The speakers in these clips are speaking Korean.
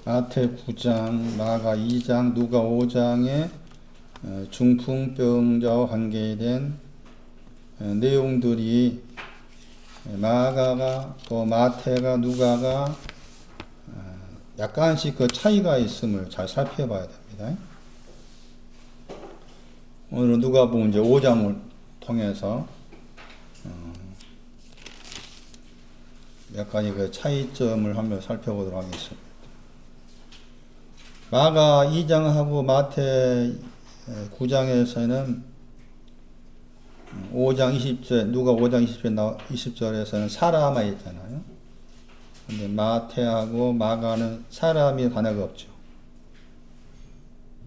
마태 9장, 마가 2장, 누가 5장의 중풍병자와 관계된 내용들이 마가가 또 마태가 누가가 약간씩 그 차이가 있음을 잘 살펴봐야 됩니다. 오늘은 누가복음 이제 5장을 통해서 몇 가지 그 차이점을 한번 살펴보도록 하겠습니다. 마가 2장하고 마태 9장에서는 5장 20절, 누가 5장 20절에서는 사람이 있잖아요. 근데 마태하고 마가는 사람이 단어가 없죠.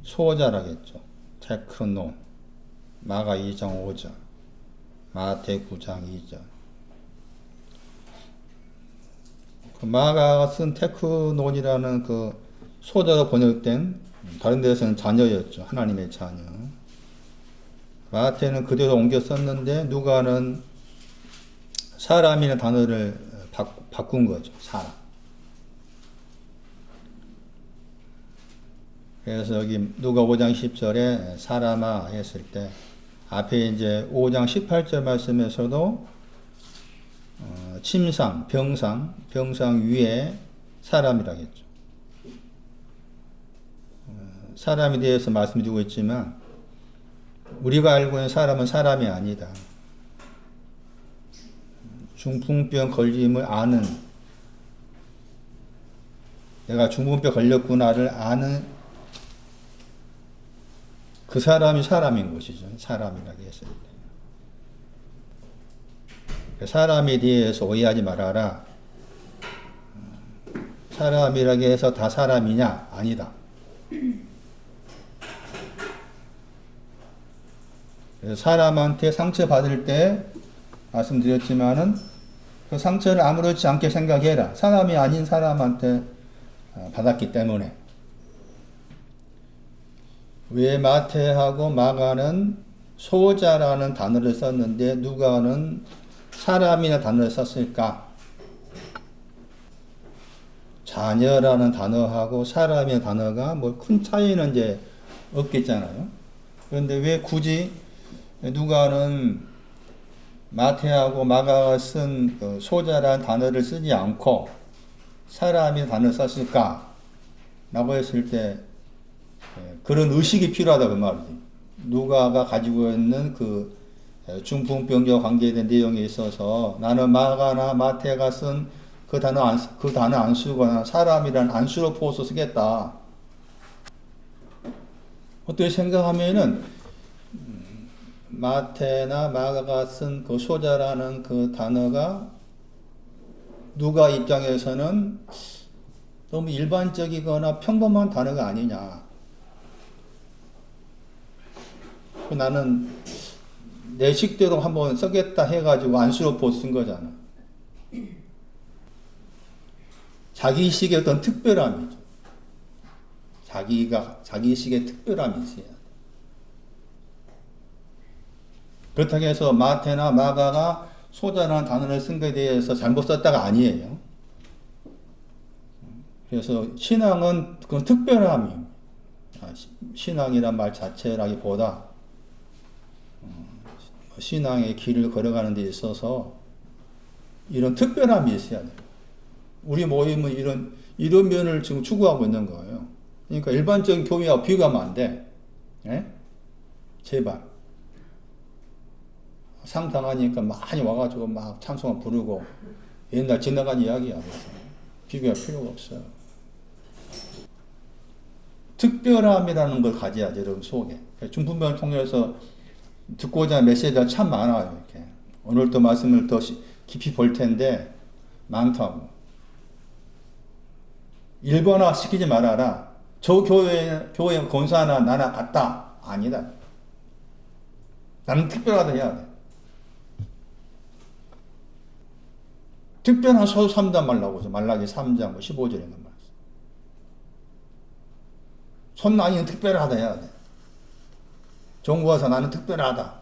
소자라겠죠. 테크논. 마가 2장 5절. 마태 9장 2절. 그 마가가 쓴 테크논이라는 그 소자로 번역된, 다른 데서는 자녀였죠. 하나님의 자녀. 마태는 그대로 옮겨 썼는데 누가는 사람이라는 단어를 바꾼 거죠. 사람. 그래서 여기 누가 5장 10절에 사람아 했을 때 앞에 이제 5장 18절 말씀에서도 침상, 병상 위에 사람이라겠죠. 사람에 대해서 말씀드리고 있지만 우리가 알고 있는 사람은 사람이 아니다. 중풍병 걸림을 아는, 내가 중풍병 걸렸구나를 아는 그 사람이 사람인 것이죠. 사람이라고 했을 때. 사람에 대해서 오해하지 말아라. 사람이라고 해서 다 사람이냐? 아니다. 사람한테 상처 받을 때 말씀드렸지만은 그 상처를 아무렇지 않게 생각해라. 사람이 아닌 사람한테 받았기 때문에. 왜 마태하고 마가는 소자라는 단어를 썼는데 누가는 사람이라는 단어를 썼을까? 자녀라는 단어하고 사람이라는 단어가 뭐 큰 차이는 이제 없겠잖아요. 그런데 왜 굳이 누가는 마태하고 마가가 쓴 그 소자라는 단어를 쓰지 않고 사람의 단어를 썼을까? 라고 했을 때 그런 의식이 필요하다 그 말이지. 누가가 가지고 있는 그 중풍병자와 관계된 내용에 있어서 나는 마가나 마태가 쓴 그 단어 안 쓰거나 사람이란 안 쓰러 포서 쓰겠다. 어떻게 생각하면은 마태나 마가가 쓴 그 소자라는 그 단어가 누가 입장에서는 너무 일반적이거나 평범한 단어가 아니냐. 나는 내 식대로 한번 쓰겠다 해가지고 안쓰럽고 쓴 거잖아. 자기식의 어떤 특별함이죠. 자기식의 특별함이 있어야 돼. 그렇다고 해서 마태나 마가가 소자라는 단어를 쓴 것에 대해서 잘못 썼다가 아니에요. 그래서 신앙은 그건 특별함이에요. 신앙이란 말 자체라기보다 신앙의 길을 걸어가는 데 있어서 이런 특별함이 있어야 돼요. 우리 모임은 이런 면을 지금 추구하고 있는 거예요. 그러니까 일반적인 교회와 비교하면 안 돼. 예? 제발. 상 당하니까 많이 와가지고 막 찬송을 부르고 옛날 지나간 이야기야. 그래서 비교할 필요가 없어요. 특별함이라는 걸 가져야지, 여러분 속에. 중풍병을 통해서 듣고자 하는 메시지가 참 많아요. 이렇게. 오늘 또 말씀을 더 깊이 볼 텐데 많다고. 일본화 시키지 말아라. 저 교회 권사나 나나 같다. 아니다. 나는 특별하다 해야 돼. 특별한 소유 3단 말라고 하죠. 말라기 3장 15절에 있는 말씀. 손나니는 특별하다 해야 돼. 종구와서 나는 특별하다.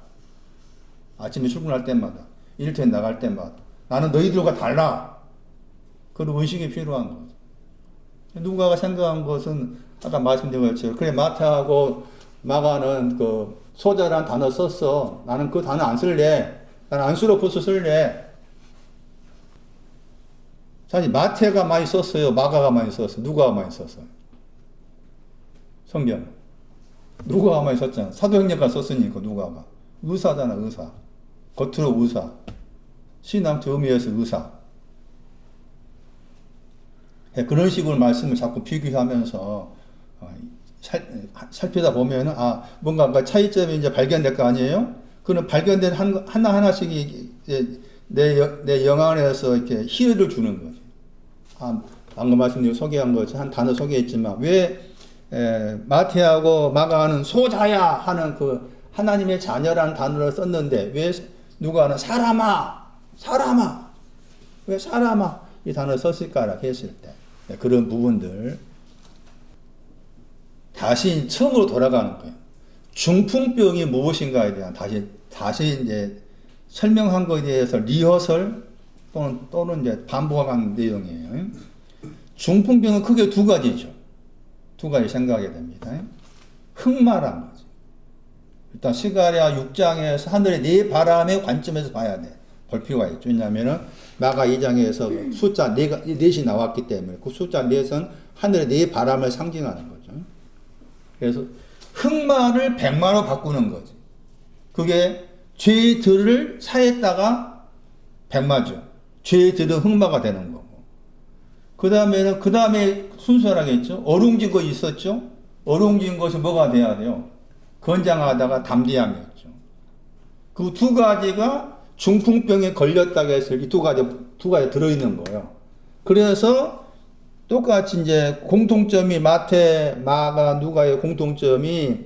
아침에 출근할 때마다, 일터에 나갈 때마다 나는 너희들과 달라. 그런 의식이 필요한 거죠. 누가가 생각한 것은 아까 말씀드린 것처럼 그래 마태하고 마가는 그 소자라는 단어 썼어. 나는 그 단어 안 쓸래. 나는 안수로포스 쓸래. 사실 마태가 많이 썼어요. 마가가 많이 썼어요. 누가가 많이 썼어요. 성경. 누가가 많이 썼잖아. 사도행전가 썼으니까 누가가. 의사잖아, 의사. 겉으로 의사. 신앙적 의미에서 의사. 그런 식으로 말씀을 자꾸 비교하면서 살피다 보면은 뭔가 차이점이 이제 발견될 거 아니에요? 그는 발견된 하나하나씩 내 영안에서 이렇게 희열을 주는 거죠. 방금 말씀드린 소개한 것처럼 한 단어 소개했지만 왜 마태하고 마가는 소자야 하는 그 하나님의 자녀라는 단어를 썼는데 왜 누가는 사람아 왜 사람아 이 단어를 썼을까라 했을 때 그런 부분들 다시 처음으로 돌아가는 거예요. 중풍병이 무엇인가에 대한 다시 이제 설명한 것에 대해서 리허설 또는 이제 반복한 내용이에요. 중풍병은 크게 두 가지죠. 두 가지 생각하게 됩니다. 흑마란 거지. 일단 스가랴 6장에서 하늘의 네 바람의 관점에서 봐야 돼. 볼 필요가 있죠. 왜냐하면은 마가 2장에서 숫자 4이 나왔기 때문에 그 숫자 4은 하늘의 네 바람을 상징하는 거죠. 그래서 흑마를 백마로 바꾸는 거지. 그게 죄들을 사했다가 백마죠. 죄들은 흑마가 되는 거고. 그 다음에 순수하겠죠. 어룽진 것이 있었죠. 어룽진 것이 뭐가 돼야 돼요? 건장하다가 담대함이었죠. 그 두 가지가 중풍병에 걸렸다고 했을 이 두 가지 들어있는 거예요. 그래서 똑같이 이제 공통점이 마태, 마가, 누가의 공통점이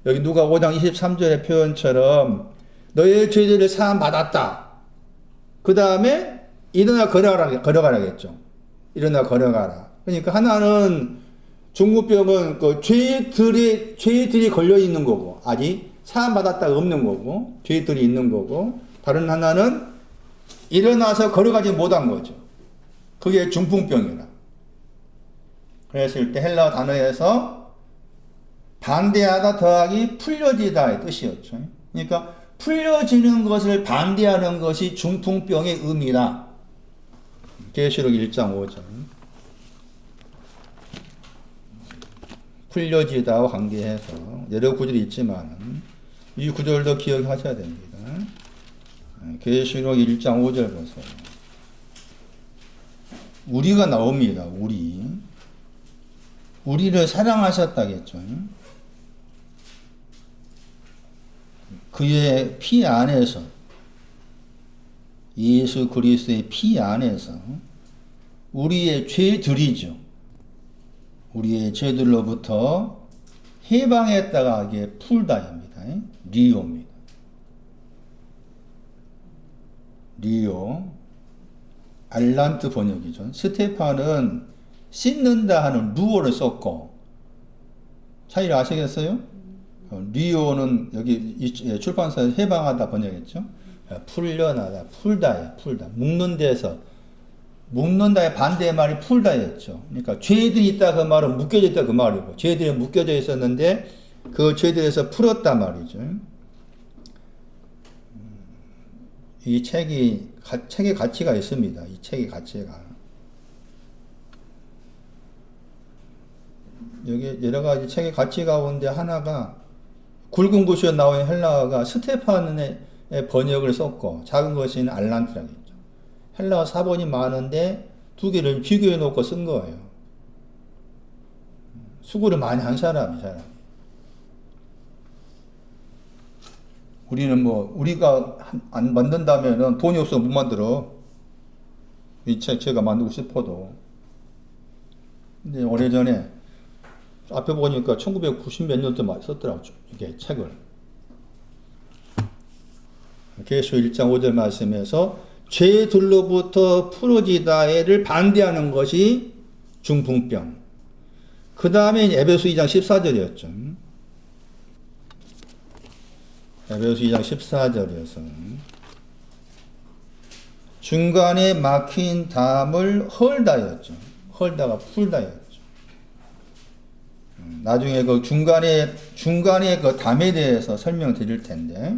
여기 누가 5장 23절의 표현처럼 너의 죄들을 사함 받았다. 그 다음에 일어나 걸어가라겠죠. 일어나 걸어가라. 그러니까 하나는 중풍병은 그 죄들이 걸려 있는 거고 아직 사함 받았다가 없는 거고 죄들이 있는 거고 다른 하나는 일어나서 걸어가지 못한 거죠. 그게 중풍병이라. 그랬을 때 헬라어 단어에서 반대하다 더하기 풀려지다의 뜻이었죠. 그러니까 풀려지는 것을 반대하는 것이 중풍병의 의미라. 계시록 1장 5절. 풀려지다와 관계해서 여러 구절이 있지만 이 구절도 기억하셔야 됩니다. 계시록 1장 5절 보세요. 우리가 나옵니다. 우리를 사랑하셨다겠죠. 그의 피 안에서 예수 그리스도의 피 안에서 우리의 죄들이죠. 우리의 죄들로부터 해방했다가 이게 풀다입니다. 리오입니다. 리오 알란트 번역이죠. 스테판은 씻는다 하는 루어를 썼고 차이를 아시겠어요? 리오는 여기 출판사에서 해방하다 번역했죠. 풀려나다, 풀다에 풀다. 묶는다의 반대의 말이 풀다였죠. 그러니까 죄들이 있다 그 말은 묶여져 있다 그 말이고 죄들이 묶여져 있었는데 그 죄들에서 풀었다 말이죠. 이 책의 가치가 있습니다. 이 책의 가치가. 여기 여러 가지 책의 가치 가운데 하나가 굵은 글씨로 나온 헬라어가 스테판의 번역을 썼고 작은 것은 알란트라고 했죠. 헬라어 사본이 많은데 두 개를 비교해 놓고 쓴 거예요. 수고를 많이 한 사람이. 우리는 우리가 안 만든다면은 돈이 없어서 못 만들어. 이 책 제가 만들고 싶어도. 근데 오래전에 앞에 보니까 1990 몇 년도 많이 썼더라고요. 이게 책을. 계시록 1장 5절 말씀에서 죄들로부터 풀어지다를 반대하는 것이 중풍병. 그 다음에 에베소 2장 14절이었죠. 에베소 2장 14절에서 중간에 막힌 담을 헐다였죠. 헐다가 풀다였죠. 나중에 그 중간에 그 담에 대해서 설명드릴 텐데,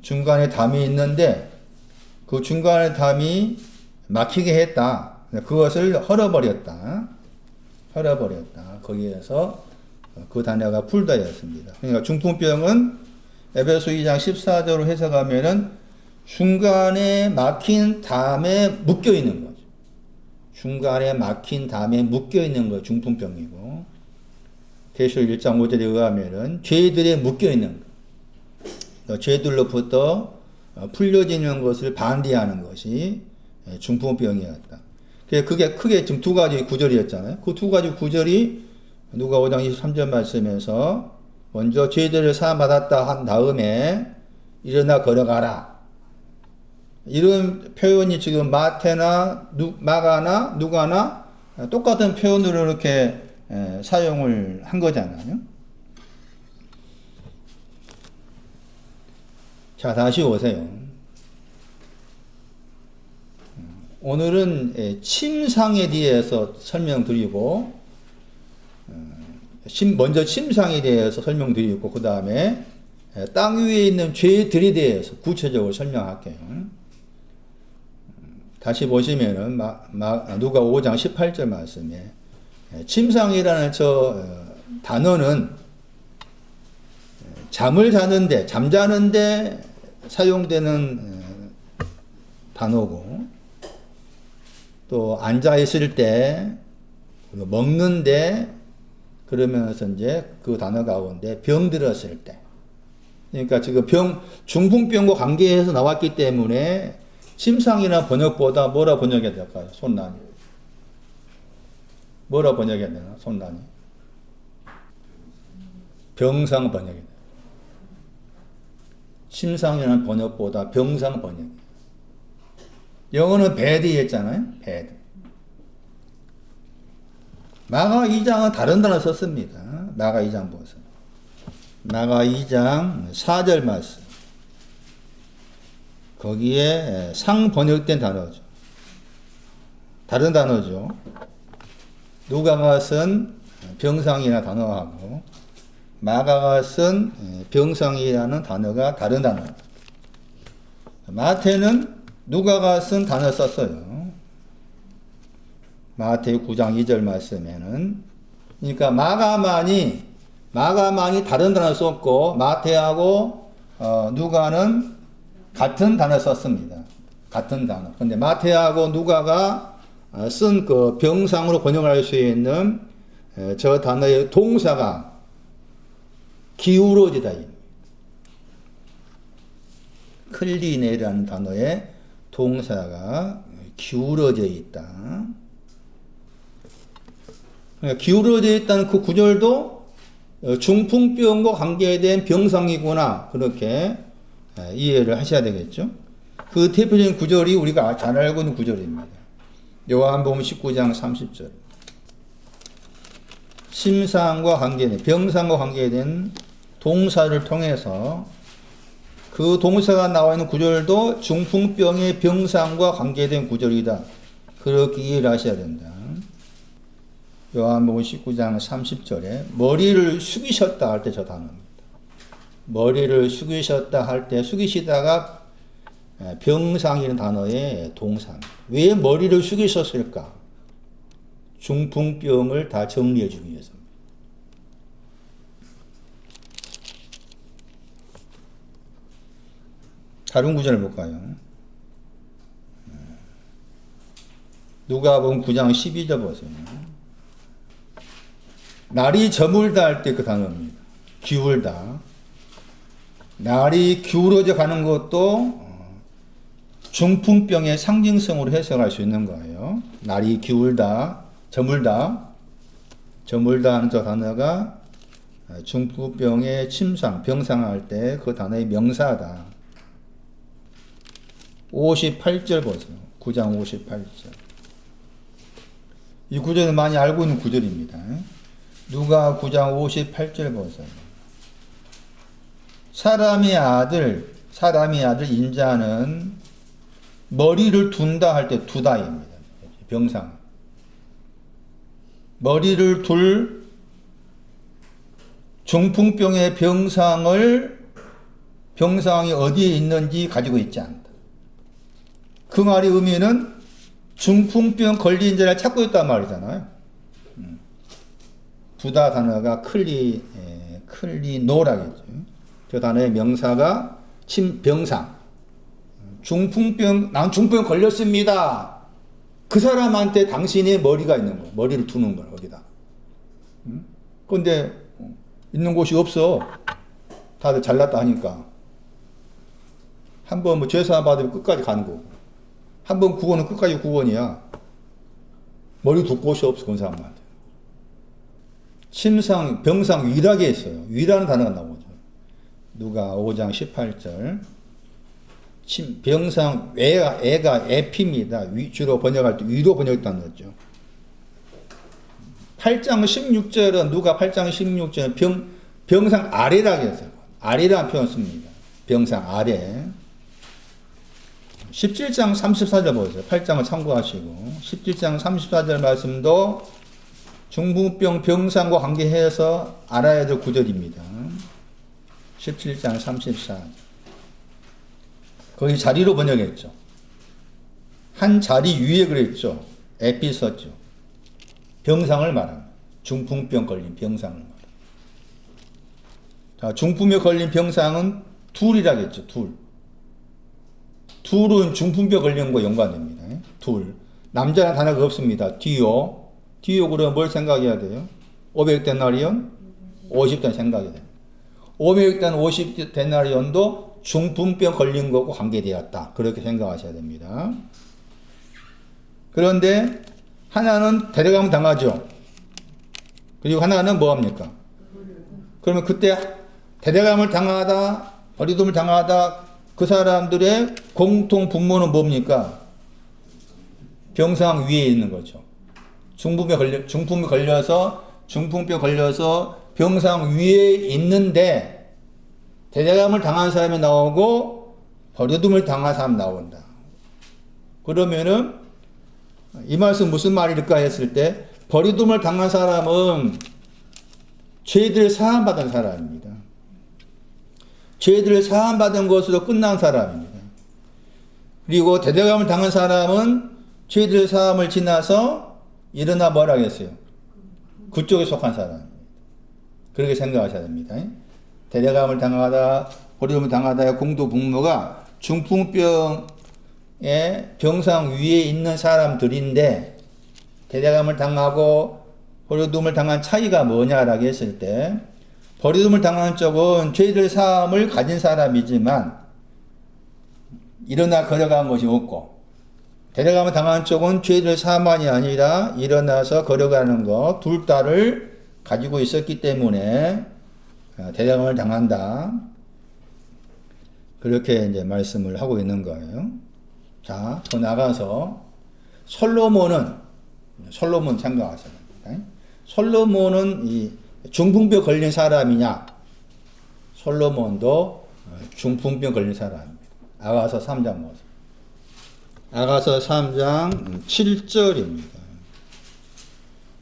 중간에 담이 있는데 그 중간에 담이 막히게 했다. 그것을 헐어버렸다. 거기에서 그 단어가 풀다였습니다. 그러니까 중풍병은 에베소 2장 14절로 해석하면은 중간에 막힌 담에 묶여 있는 거죠. 중간에 막힌 담에 묶여 있는 거 중풍병이고, 계시록 1장 5절에 의하면은 죄들에 묶여 있는 거, 죄들로부터 풀려지는 것을 반대하는 것이 중풍병이었다. 그게 크게 지금 두 가지 구절이었잖아요. 그 두 가지 구절이 누가 5장 23절 말씀에서 먼저 죄들을 사함받았다 한 다음에 일어나 걸어가라. 이런 표현이 지금 마태나 마가나 누가나 똑같은 표현으로 이렇게 사용을 한 거잖아요. 자, 다시 오세요. 오늘은 침상에 대해서 설명드리고, 먼저 침상에 대해서 설명드리고, 그 다음에 땅 위에 있는 죄들에 대해서 구체적으로 설명할게요. 다시 보시면은 누가 5장 18절 말씀에 침상이라는 저 단어는 잠자는데 사용되는 단어고, 또 앉아 있을 때, 먹는데, 그러면서 이제 그 단어 가운데 병 들었을 때, 그러니까 지금 중풍병과 관계해서 나왔기 때문에 침상이나 번역보다 뭐라 번역해야 될까요? 손난이. 뭐라 번역해야 되나? 손난이. 병상 번역이 돼요. 침상이라는 번역보다 병상 번역. 영어는 bed였잖아요. bed. 마가 2장은 다른 단어 썼습니다. 마가 2장 보세요. 마가 2장 4절 말씀. 거기에 상 번역된 단어죠. 다른 단어죠. 누가가 쓴 병상이라는 단어하고 마가가 쓴 병상이라는 단어가 다른 단어입니다. 마태는 누가가 쓴 단어 썼어요. 마태 9장 2절 말씀에는. 그러니까 마가만이 다른 단어 썼고, 마태하고 누가는 같은 단어 썼습니다. 같은 단어. 근데 마태하고 누가가 쓴 그 병상으로 번역할 수 있는 저 단어의 동사가 기울어지다. 클리네라는 단어의 동사가 기울어져 있다. 기울어져 있다는 그 구절도 중풍병과 관계된 병상이구나, 그렇게 이해를 하셔야 되겠죠. 그 대표적인 구절이 우리가 잘 알고 있는 구절입니다. 요한복음 19장 30절. 침상과 관계된, 병상과 관계된 동사를 통해서 그 동사가 나와 있는 구절도 중풍병의 병상과 관계된 구절이다. 그렇게 이해를 하셔야 된다. 요한복음 19장 30절에 머리를 숙이셨다 할 때 저 단어입니다. 머리를 숙이셨다 할 때 숙이시다가 병상이라는 단어의 동사입니다. 왜 머리를 숙이셨을까? 중풍병을 다 정리해 주기 위해서입니다. 다른 구절을 볼까요? 누가복음 9장 12절 보세요. 날이 저물다 할 때 그 단어입니다. 기울다. 날이 기울어져 가는 것도 중풍병의 상징성으로 해석할 수 있는 거예요. 날이 기울다, 저물다. 저물다 하는 저 단어가 중풍병의 침상, 병상할 때 그 단어의 명사다. 58절 보세요. 9장 58절. 이 구절은 많이 알고 있는 구절입니다. 누가 9장 58절 보세요. 사람의 아들 인자는 머리를 둔다 할 때 두다입니다. 병상. 머리를 둘 중풍병의 병상이 어디에 있는지 가지고 있지 않다. 그 말의 의미는 중풍병 걸린 자를 찾고 있단 말이잖아요. 부다 단어가 클리노라겠죠. 그 단어의 명사가 병상. 난 중풍병 걸렸습니다. 그 사람한테 당신의 머리가 있는 거예요. 머리를 두는 거예요, 거기다. 그런데 있는 곳이 없어. 다들 잘났다 하니까. 한번 죄사 받으면 끝까지 가는 거고. 한번 구원은 끝까지 구원이야. 머리 둘 곳이 없어, 그런 사람한테. 병상 위라게 있어요. 위라는 단어가 나오죠. 누가 5장 18절. 병상, 애가 에피입니다. 주로 번역할 때 위로 번역했다는 거죠. 8장 16절은 누가 8장 16절은 병상 아래라고 했어요. 아래라는 표현 씁니다. 병상 아래. 17장 34절 보세요. 8장을 참고하시고 17장 34절 말씀도 중풍병 병상과 관계해서 알아야 될 구절입니다. 17장 34절. 거기 자리로 번역했죠. 한 자리 위에 그랬죠. 에피 썼죠. 병상을 말합니다. 중풍병 걸린 병상을 말합니다. 자, 중풍병 걸린 병상은 둘이라겠죠. 둘은 중풍병 걸린 것과 연관됩니다. 둘. 남자는 단어가 없습니다. 디오 그러면 뭘 생각해야 돼요? 500데나리온? 50데나리온 생각해야 돼요. 500데나리온, 50데나리온도 중풍병 걸린 것과 관계되었다. 그렇게 생각하셔야 됩니다. 그런데 하나는 데려가면 당하죠. 그리고 하나는 뭐합니까? 그러면 그때 데려감을 당하다, 버리둠을 당하다, 그 사람들의 공통 분모는 뭡니까? 병상 위에 있는 거죠. 중풍병 걸려서 병상 위에 있는데 대대감을 당한 사람이 나오고 버려둠을 당한 사람이 나온다. 그러면은 이 말씀 무슨 말일까 했을 때 버려둠을 당한 사람은 죄들을 사함받은 사람입니다. 죄들을 사함받은 것으로 끝난 사람입니다. 그리고 대대감을 당한 사람은 죄들의 사함을 지나서 일어나 뭐라 했어요? 그쪽에 속한 사람입니다. 그렇게 생각하셔야 됩니다. 대대감을 당하다, 버림을 당하다의 공도 분모가 중풍병의 병상 위에 있는 사람들인데 대대감을 당하고 버림을 당한 차이가 뭐냐라고 했을 때 버림을 당한 쪽은 죄들 사함을 가진 사람이지만 일어나 걸어간 것이 없고 데려감을 당한 쪽은 죄들 사함만이 아니라 일어나서 걸어가는 것 둘 다를 가지고 있었기 때문에 데려감을 당한다. 그렇게 이제 말씀을 하고 있는 거예요. 자, 더 나가서 솔로몬 생각하셔야 됩니다. 솔로몬은 이 중풍병 걸린 사람이냐? 솔로몬도 중풍병 걸린 사람입니다. 아가서 3장 보세요. 아가서 3장 7절입니다.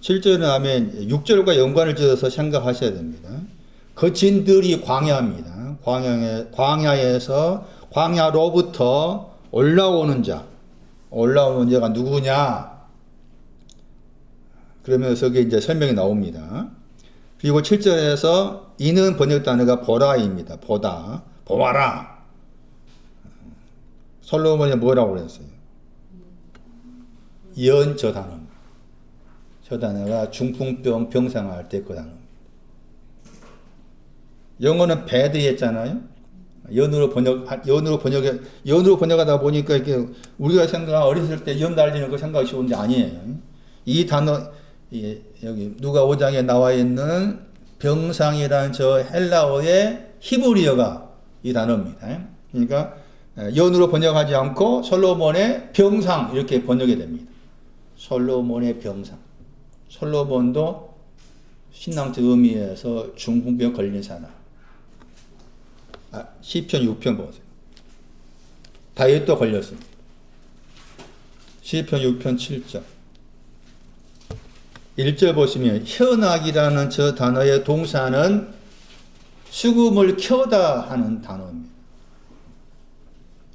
7절은 하면 6절과 연관을 지어서 생각하셔야 됩니다. 거친들이 광야입니다. 광야로부터 올라오는 자가 누구냐? 그러면서 그게 이제 설명이 나옵니다. 그리고 7절에서 이는 번역 단어가 보라입니다. 보아라. 솔로몬이 뭐라고 그랬어요? 저 단어입니다. 저 단어가 중풍병 병상할 때 그 단어입니다. 영어는 bad 했잖아요. 연으로 번역하다 보니까 이렇게 우리가 어렸을 때 연 달리는 거 생각이 쉬운데 아니에요. 이 단어, 여기 누가 5장에 나와 있는 병상이라는 저 헬라어의 히브리어가 이 단어입니다. 그러니까 연으로 번역하지 않고 솔로몬의 병상 이렇게 번역이 됩니다. 솔로몬의 병상. 솔로몬도 신앙적 의미에서 중풍병 걸린 사람. 시편 6편 보세요. 다윗도 걸렸습니다. 시편 6편 7절. 1절 보시면 현악이라는 저 단어의 동사는 수금을 켜다 하는 단어입니다.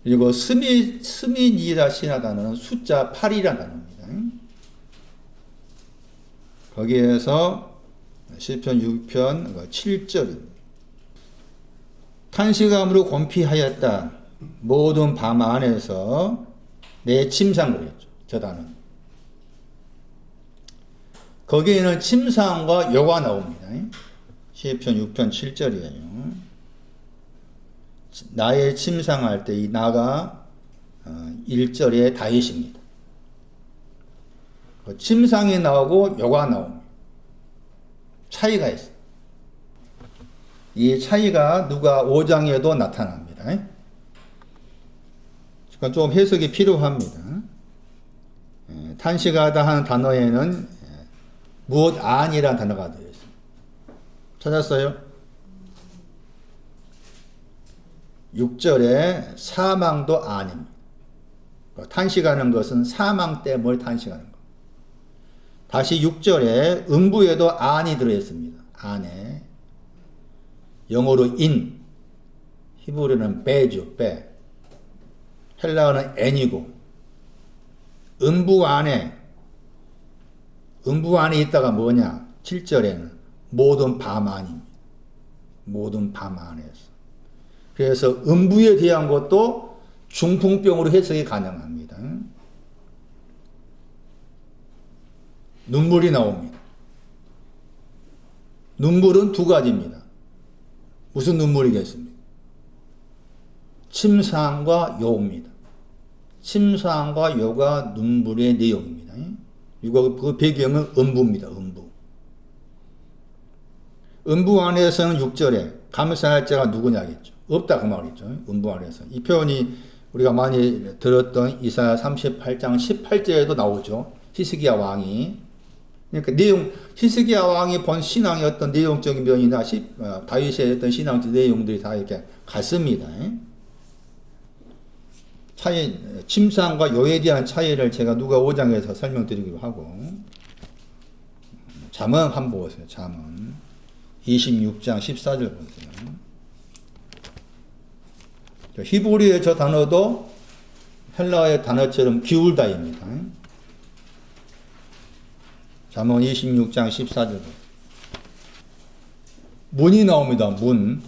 그리고 스민이라 신화 단어는 숫자 8이라는 단어입니다. 거기에서 시편 6편 7절입니다. 탄식함으로 곤피하였다. 모든 밤 안에서 내 침상을 했죠. 저 단어는. 거기에는 침상과 요가 나옵니다. 시편 6편 7절이에요. 나의 침상할 때 이 나가 1절의 다윗입니다. 침상이 나오고 요가 나옵니다. 차이가 있어요. 이 차이가 누가 5장에도 나타납니다. 그러니까 좀 해석이 필요합니다. 탄식하다 하는 단어에는 무엇 안이라는 단어가 되어 있습니다. 찾았어요? 6절에 사망도 안입니다. 탄식하는 것은 사망 때문에 탄식하는 것. 다시 6절에 음부에도 안이 들어있습니다. 안에. 영어로 in, 히브리어는 배죠, 배. 헬라어는 n이고, 음부 안에 있다가 뭐냐? 7절에는 모든 밤 안입니다. 모든 밤 안에서. 그래서 음부에 대한 것도 중풍병으로 해석이 가능합니다. 눈물이 나옵니다. 눈물은 두 가지입니다. 무슨 눈물이겠습니까? 침상과 요입니다. 침상과 요가 눈물의 내용입니다. 그 배경은 음부입니다. 음부 안에서는 6절에 감사할 자가 누구냐겠죠. 없다 그 말이죠. 음부 안에서. 이 표현이 우리가 많이 들었던 이사야 38장 18절에도 나오죠. 히스기야 왕이. 그러니까 히스기야 왕이 본 신앙의 어떤 내용적인 면이나 다윗의 어떤 신앙적 내용들이 다 이렇게 같습니다. 침상과 요에 대한 차이를 제가 누가 5장에서 설명드리기로 하고, 잠언 한번 보세요. 잠언 26장 14절 보세요. 히브리어의 저 단어도 헬라어의 단어처럼 기울다입니다. 잠언 26장 14절. 문이 나옵니다. 문.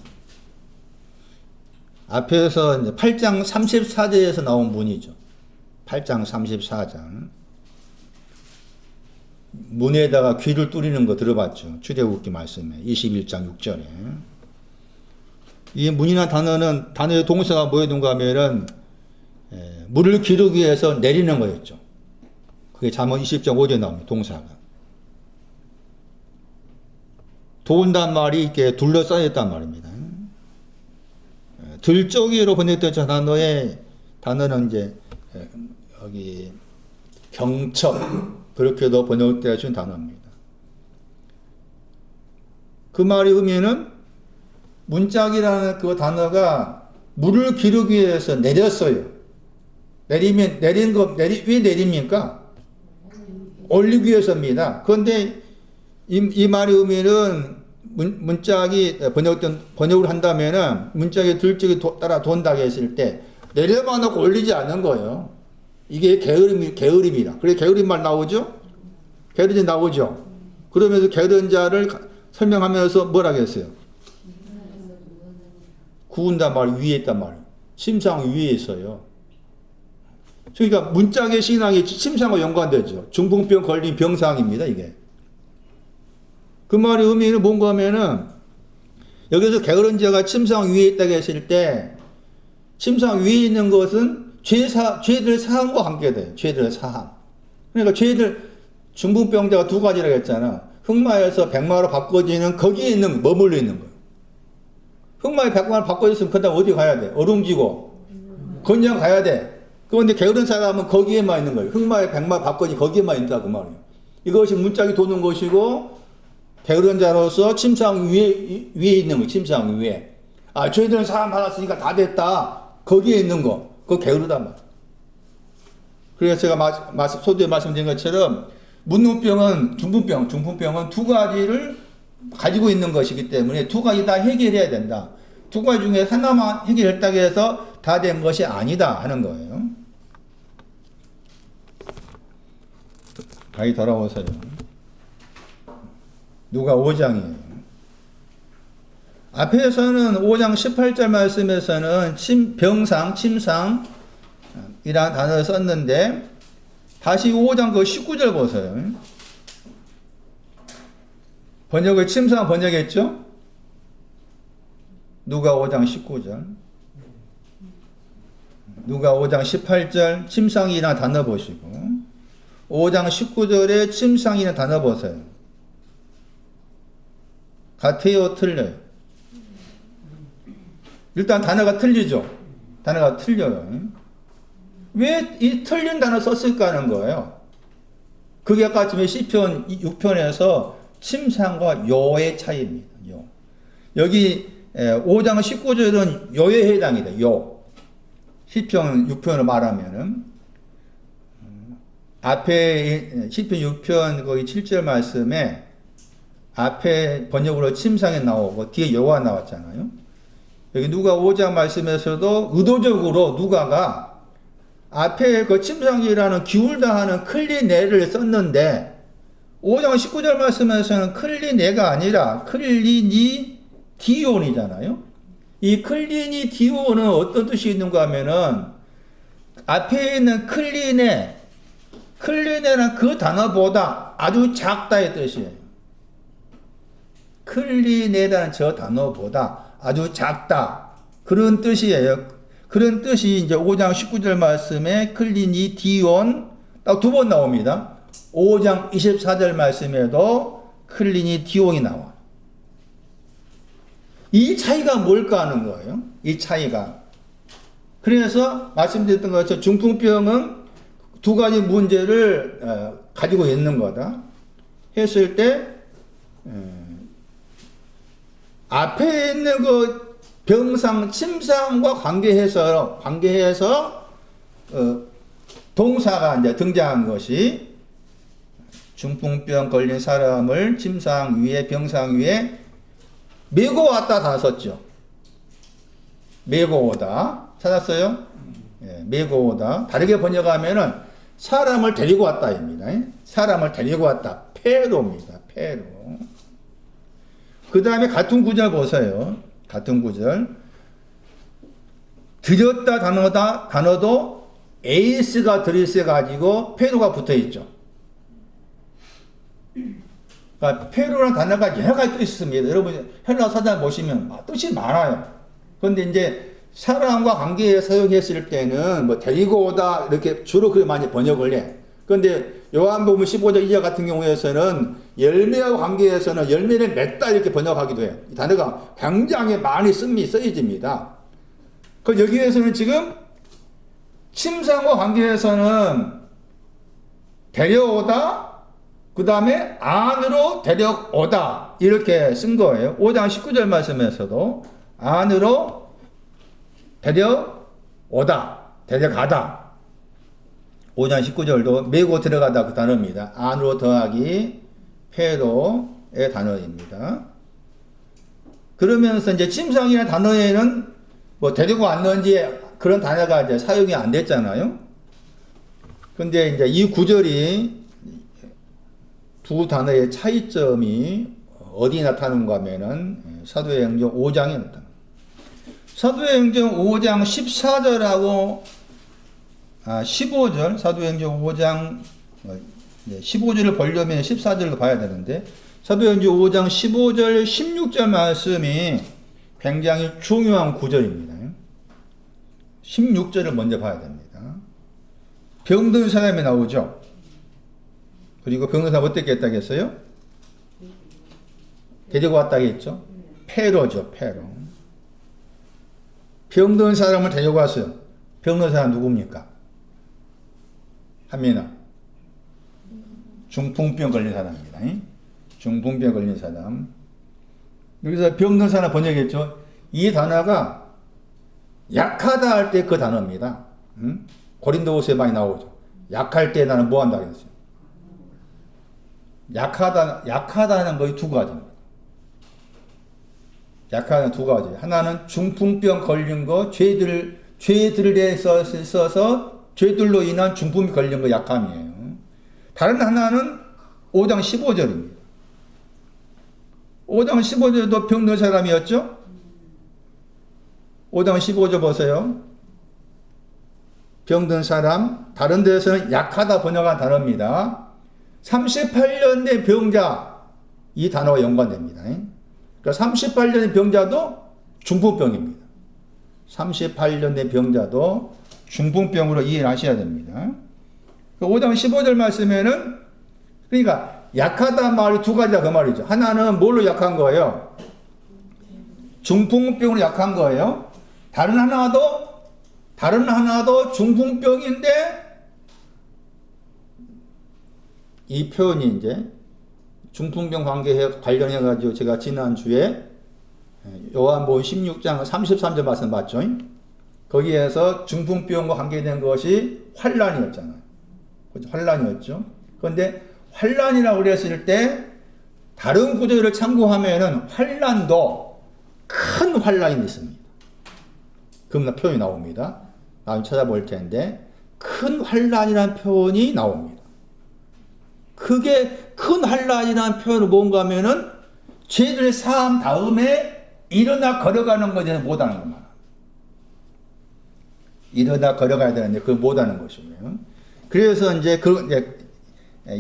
앞에서 이제 8장 34절에서 나온 문이죠. 8장 34장. 문에다가 귀를 뚫리는 거 들어봤죠. 출애굽기 말씀에 21장 6절에. 이 문이라는 단어는 단어의 동사가 뭐였는가 하면은 물을 기르기 위해서 내리는 거였죠. 그게 잠언 20장 5절에 나옵니다. 동사가. 도운단 말이 이렇게 둘러싸여 있단 말입니다. 들쪽이로 번역된 저 단어는 이제 여기 경첩 그렇게도 번역되어진 단어입니다. 그 말의 의미는 문짝이라는 그 단어가 물을 기르기 위해서 내렸어요. 왜 내립니까? 올리기 위해서입니다. 그런데 이 말의 의미는 문짝이 번역을 한다면은 문짝이 들쪽이 따라 돈다고 했을 때 내려만 놓고 올리지 않는 거예요. 이게 게으름이라. 그래 게으름 말 나오죠? 게으름이 나오죠? 그러면서 게으른 자를 설명하면서 뭐라고 했어요? 구운단 말이 위에 있단 말이에요. 침상 위에 있어요. 그러니까 문짝의 신앙이 침상과 연관되죠. 중풍병 걸린 병상입니다, 이게. 그 말의 의미는 뭔가 하면은, 여기서 게으른 자가 침상 위에 있다고 했을 때, 침상 위에 있는 것은 죄들 사함과 관계돼요. 죄들 사함. 그러니까 중풍병자가 두 가지라고 했잖아. 흑마에서 백마로 바꿔지는 거기에 머물러 있는 거예요. 흑마에 백마로 바꿔졌으면 그 다음 어디 가야 돼? 어lum지고. 건장 가야 돼. 그런데 게으른 사람은 거기에만 있는 거예요. 흑마에 백마 바꿔지 거기에만 있다 그 말이에요. 이것이 문짝이 도는 것이고, 게으른 자로서 침상 위에 있는 거, 침상 위에. 저희들은 사람 받았으니까 다 됐다. 거기에 있는 거. 그거 게으르단 말. 그래서 제가 소두에 말씀드린 것처럼, 중풍병은 두 가지를 가지고 있는 것이기 때문에 두 가지 다 해결해야 된다. 두 가지 중에 하나만 해결했다고 해서 다 된 것이 아니다 하는 거예요. 다시 돌아오세요. 누가 5장이에요. 앞에서는 5장 18절 말씀에서는 병상, 침상이라는 단어를 썼는데 다시 5장 그 19절 보세요. 번역을 침상 번역했죠? 누가 5장 19절. 누가 5장 18절 침상이라는 단어 보시고 5장 19절에 침상이라는 단어 보세요. 같아요, 틀려요? 일단 단어가 틀리죠? 단어가 틀려요. 왜 이 틀린 단어 썼을까 하는 거예요. 그게 아까 지금 시편 6편에서 침상과 요의 차이입니다. 요. 여기 5장 19절은 요에 해당이다. 요. 시편 6편을 말하면은 앞에 시편 6편 거기 7절 말씀에 앞에 번역으로 침상에 나오고 뒤에 요가 나왔잖아요. 여기 누가 5장 말씀에서도 의도적으로 누가가 앞에 그 침상이라는 기울다 하는 클리네를 썼는데 5장 19절 말씀에서는 클리네가 아니라 클리니디온이잖아요. 이 클리니디온은 어떤 뜻이 있는가 하면은 앞에 있는 클리네는 그 단어보다 아주 작다의 뜻이에요. 클리네라는 저 단어보다 아주 작다. 그런 뜻이에요. 그런 뜻이 이제 5장 19절 말씀에 클리니디온 딱 두 번 나옵니다. 5장 24절 말씀에도 클리니디온이 나와. 이 차이가 뭘까 하는 거예요. 이 차이가. 그래서 말씀드렸던 것처럼 중풍병은 두 가지 문제를 가지고 있는 거다. 했을 때 앞에 있는 그 병상, 침상과 관계해서 동사가 이제 등장한 것이 중풍병 걸린 사람을 침상 위에, 병상 위에 메고 왔다 다 썼죠. 메고 오다. 찾았어요? 예, 메고 오다. 다르게 번역하면은 사람을 데리고 왔다입니다. 사람을 데리고 왔다. 페로입니다. 페로. 그 다음에 같은 구절 보세요. 같은 구절. 들였다 단어도 에이스가 들이세 가지고 페로가 붙어 있죠. 그러니까 페로라는 단어가 여러 가지 뜻이 있습니다. 여러분 헬라 사전 보시면 뜻이 많아요. 그런데 이제 사람과 관계에 사용했을 때는 뭐 데리고 오다 이렇게 주로 그렇게 많이 번역을 해. 그런데 요한복음 15장 2절 같은 경우에서는 열매와 관계에서는 열매를 맺다 이렇게 번역하기도 해요. 이 단어가 굉장히 많이 쓰여집니다. 그 여기에서는 지금 침상과 관계에서는 데려오다 그 다음에 안으로 데려오다 이렇게 쓴 거예요. 5장 19절 말씀에서도 안으로 데려오다 데려가다 5장 19절도 메고 들어가다 그 단어입니다. 안으로 더하기 페로의 단어입니다. 그러면서 이제 침상이라는 단어에는 뭐 데리고 왔는지 그런 단어가 이제 사용이 안 됐잖아요. 근데 이제 이 구절이 두 단어의 차이점이 어디 나타나는가 하면은 사도행전 5장에 나타납니다. 사도행전 5장 14절하고 15절, 사도행전 5장 15절을 보려면 14절도 봐야 되는데 사도행전 5장 15절, 16절 말씀이 굉장히 중요한 구절입니다. 16절을 먼저 봐야 됩니다. 병든 사람이 나오죠. 그리고 병든 사람 어떻게 했다고 했어요? 데리고 왔다고 했죠. 페로죠, 페로. 병든 사람을 데리고 왔어요. 병든 사람 누굽니까? 한민아. 중풍병 걸린 사람입니다. 중풍병 걸린 사람. 여기서 병든 사람 번역했죠. 이 단어가 약하다 할 때 그 단어입니다. 고린도후서에 많이 나오죠. 약할 때 나는 뭐 한다 그랬어요. 약하다는 거의 두 가지입니다. 약하다는 두 가지. 하나는 중풍병 걸린 거, 죄들에 있어서 죄들로 인한 중풍이 걸린 거 약함이에요. 다른 하나는 5장 15절입니다. 5장 15절도 병든 사람이었죠? 5장 15절 보세요. 병든 사람, 다른 데서는 약하다 번역한 단어입니다. 38년 된 병자, 이 단어와 연관됩니다. 그러니까 38년 된 병자도 중풍병입니다. 38년 된 병자도 중풍병으로 이해하셔야 됩니다. 5장 15절 말씀에는, 그러니까 약하다 말이 두 가지다 그 말이죠. 하나는 뭘로 약한 거예요? 중풍병으로 약한 거예요. 다른 하나도 중풍병인데, 이 표현이 이제 중풍병 관련해가지고 제가 지난주에 요한복음 16장 33절 말씀 봤죠? 거기에서 중풍병과 관계된 것이 환란이었잖아요. 환란이었죠. 그런데 환란이라고 그랬을 때 다른 구절을 참고하면은 환란도 큰 환란이 있습니다. 그런 표현이 나옵니다. 다음 찾아볼 텐데 큰 환란이라는 표현이 나옵니다. 그게 큰 환란이라는 표현은 뭔가 하면은 죄를 사한 다음에 일어나 걸어가는 것에 못하는 것만. 일어나 걸어가야 되는데 그걸 못하는 것이고요. 그래서 이제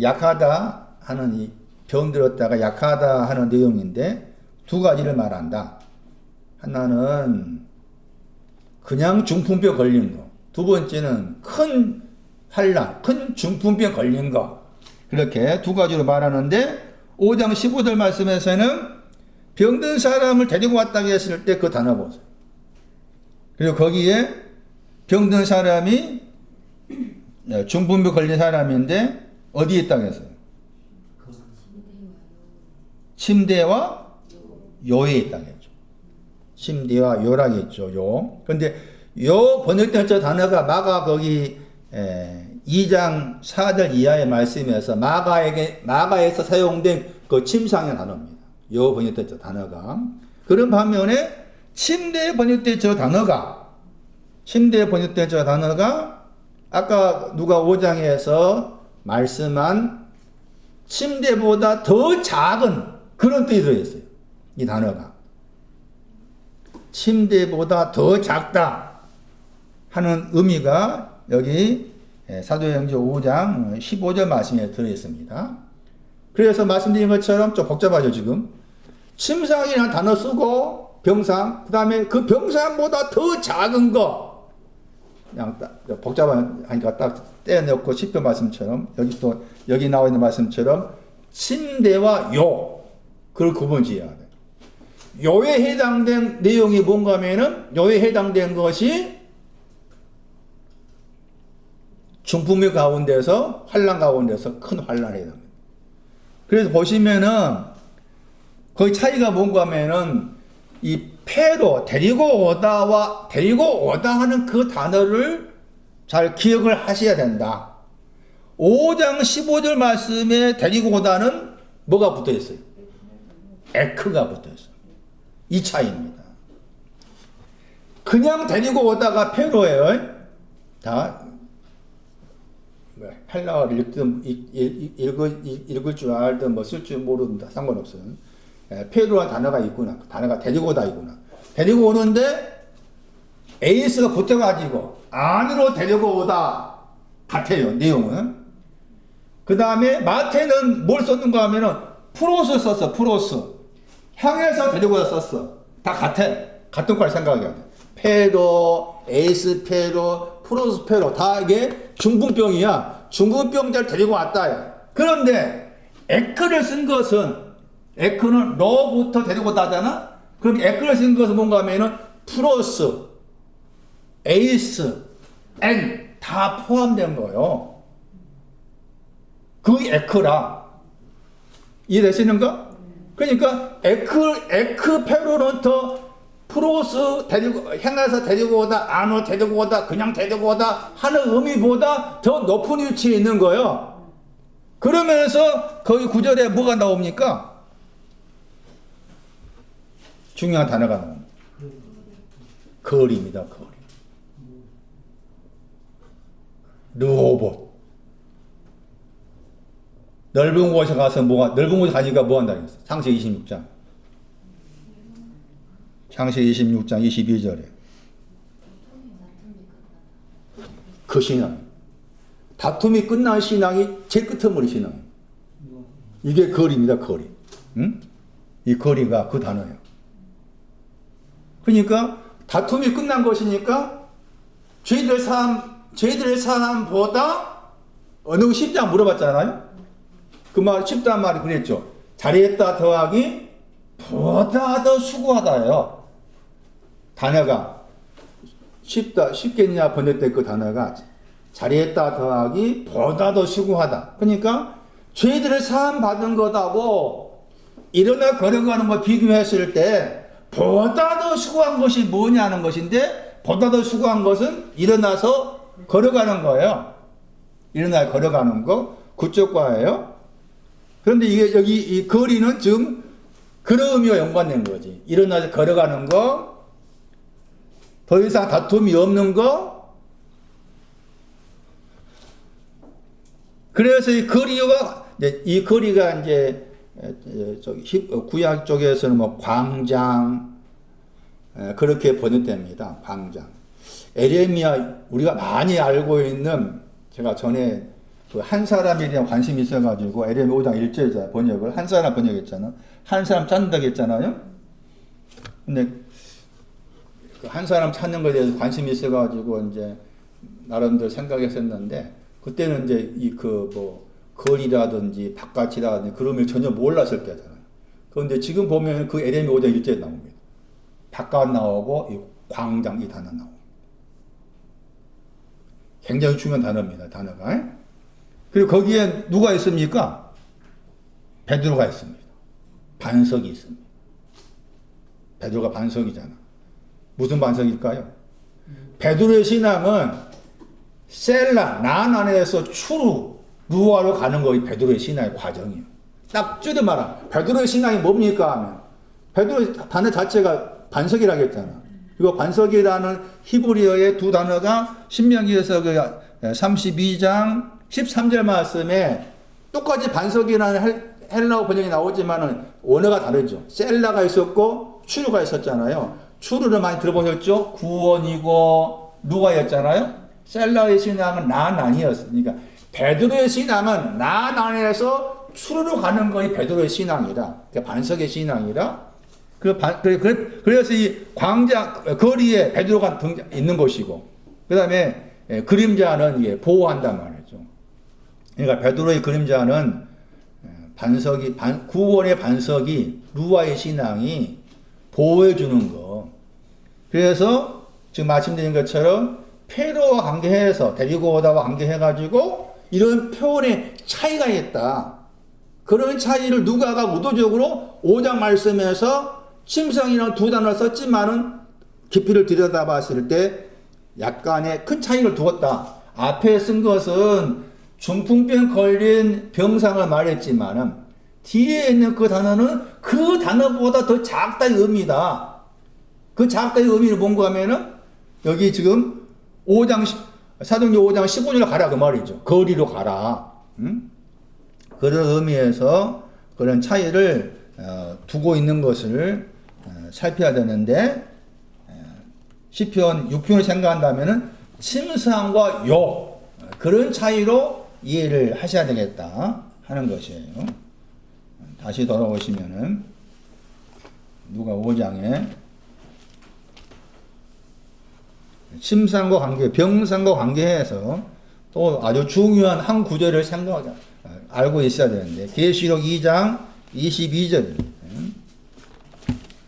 약하다 하는 이 병들었다가 약하다 하는 내용인데 두 가지를 말한다. 하나는 그냥 중풍병 걸린 거. 두 번째는 큰 환란, 큰 중풍병 걸린 거. 그렇게 두 가지로 말하는데 5장 15절 말씀에서는 병든 사람을 데리고 왔다고 했을 때 그 단어 보세요. 그리고 거기에 병든 사람이 중풍병 걸린 사람인데 어디에 있다고 했어요? 침대와 요에 있다고 했죠. 침대와 요라고 했죠. 요. 근데 요 번역된 저 단어가 마가 거기 2장 4절 이하의 말씀에서 마가에서 사용된 그 침상의 단어입니다. 요 번역된 저 단어가. 그런 반면에 침대에 번역된 저 단어가 아까 누가 5장에서 말씀한 침대보다 더 작은 그런 뜻이 들어있어요. 이 단어가. 침대보다 더 작다 하는 의미가 여기 사도행전 5장 15절 말씀에 들어있습니다. 그래서 말씀드린 것처럼 좀 복잡하죠, 지금. 침상이라는 단어 쓰고 병상, 그 다음에 그 병상보다 더 작은 거. 그냥 딱 복잡하니까 딱 떼어놓고 시편 말씀처럼 여기 나와 있는 말씀처럼 침대와 요 그걸 구분지어야 돼. 요에 해당된 내용이 뭔가 하면은 요에 해당된 것이 중풍병 가운데서 환란 가운데서 큰 환란에 해당됩니다. 그래서 보시면은 거의 차이가 뭔가 하면은 이 패로 데리고 오다 하는 그 단어를 잘 기억을 하셔야 된다. 5장 15절 말씀에 데리고 오다는 뭐가 붙어 있어요? 에크가 붙어 있어요. 이 차이입니다. 그냥 데리고 오다가 패로예요. 다 헬라어를 읽을 줄 알든 뭐 쓸 줄 모르든 다 상관없어요. 패로라는 단어가 있구나. 단어가 데리고 오다 있구나. 데리고 오는데 에이스가 붙어가지고 안으로 데리고 오다 같아요. 내용은. 그 다음에 마태는 뭘 썼는가 하면은 프로스 썼어. 프로스. 향해서 데리고 오다 썼어. 다 같아. 같은 걸 생각해야 돼. 패로, 에이스 패로, 프로스 패로 다 이게 중풍병이야. 중풍병자를 데리고 왔다야. 그런데 에크를 쓴 것은 에크는 로부터 데리고 오다잖아. 그럼 에크를 쓴 것은 뭔가 하면은 프로스, 에이스, 엔 다 포함된 거예요. 그 에크라. 이해되시는가? 그러니까 에크 페로는 더 프로스 향해서 데리고 오다, 안으로 데리고 오다, 그냥 데리고 오다 하는 의미보다 더 높은 위치에 있는 거예요. 그러면서 거기 구절에 뭐가 나옵니까? 중요한 단어가 나옵니다. 거리입니다. 거리. 로봇. 넓은 곳에 가서 넓은 곳에 가니까 뭐 한다 그랬어? 창세기 26장. 창세기 26장 22절에. 그 신앙. 다툼이 끝난 신앙이 제일 끝머리 신앙. 이게 거리입니다. 거리. 응? 이 거리가 그 단어예요. 그러니까 다툼이 끝난 것이니까 죄들의 사함보다 어느 거 쉽지 않 물어봤잖아요. 그 말 쉽다는 말이 그랬죠. 잘했다 더하기 보다 더 수고하다예요. 단어가 쉽겠냐 번역될 그 단어가 잘했다 더하기 보다 더 수고하다. 그러니까 죄들을 사함 받은 것하고 일어나 걸어가는 거 비교했을 때 보다 더 수고한 것이 뭐냐는 것인데, 보다 더 수고한 것은 일어나서 걸어가는 거예요. 일어나 걸어가는 거 그쪽 과예요. 그런데 이게 여기 이 거리는 지금 그런 의미와 연관된 거지. 일어나서 걸어가는 거, 더 이상 다툼이 없는 거. 그래서 이 거리가 이제 구약 쪽에서는 뭐 광장 그렇게 번역됩니다. 광장. 에레미야 우리가 많이 알고 있는, 제가 전에 그 한 사람에 대한 관심이 있어가지고 에레미야 5장 1절 번역을 한 사람 번역했잖아. 한 사람 찾는다고 했잖아요. 근데 그 한 사람 찾는 것에 대해서 관심이 있어가지고 이제 나름대로 생각했었는데, 그때는 이제 거리라든지 바깥이라든지 그런 걸 전혀 몰랐을 때잖아요. 그런데 지금 보면 그 에레미야 5장 1절에 나옵니다. 바깥 나오고 이 광장 이 단어 나옵니다. 굉장히 중요한 단어입니다. 단어가. 그리고 거기에 누가 있습니까? 베드로가 있습니다. 반석이 있습니다. 베드로가 반석이잖아. 무슨 반석일까요? 베드로의 신앙은 난 안에서 루아로 가는 거이 베드로의 신앙의 과정이에요. 딱 줄여 말하. 베드로의 신앙이 뭡니까 하면, 베드로의 단어 자체가 반석이라고 했잖아. 이거 반석이라는 히브리어의 두 단어가 신명기에서 32장 13절 말씀에 똑같이 반석이라는 헬라어 번역이 나오지만은 원어가 다르죠. 셀라가 있었고 추루가 있었잖아요. 추루를 많이 들어보셨죠? 구원이고 누가였잖아요. 셀라의 신앙은 난 아니었으니까 베드로의 신앙은 난 안에서 추루로 가는 것이 베드로의 신앙이라, 반석의 신앙이라. 그래서 이 광장 거리에 베드로가 있는 것이고, 그 다음에 그림자는 보호한단 말이죠. 그러니까 베드로의 그림자는 구원의 반석이 루아의 신앙이 보호해 주는 거. 그래서 지금 말씀드린 것처럼 페로와 관계해서 데리고 오다와 관계해가지고 이런 표현의 차이가 있다. 그런 차이를 누가가 의도적으로 5장 말씀에서 침성이라는 두 단어를 썼지만은 깊이를 들여다봤을 때 약간의 큰 차이를 두었다. 앞에 쓴 것은 중풍병 걸린 병상을 말했지만은 뒤에 있는 그 단어는 그 단어보다 더 작다의 의미다. 그 작다의 의미를 뭔가 하면은 여기 지금 사도행전 5장 15절로 가라 그 말이죠. 거리로 가라. 그런 의미에서 그런 차이를 두고 있는 것을 살펴야 되는데, 시편 6편을 생각한다면은 침상과 욕, 그런 차이로 이해를 하셔야 되겠다 하는 것이에요. 다시 돌아오시면은 누가 5장에 침상과 관계, 병상과 관계해서 또 아주 중요한 한 구절을 알고 있어야 되는데, 계시록 2장 22절입니다.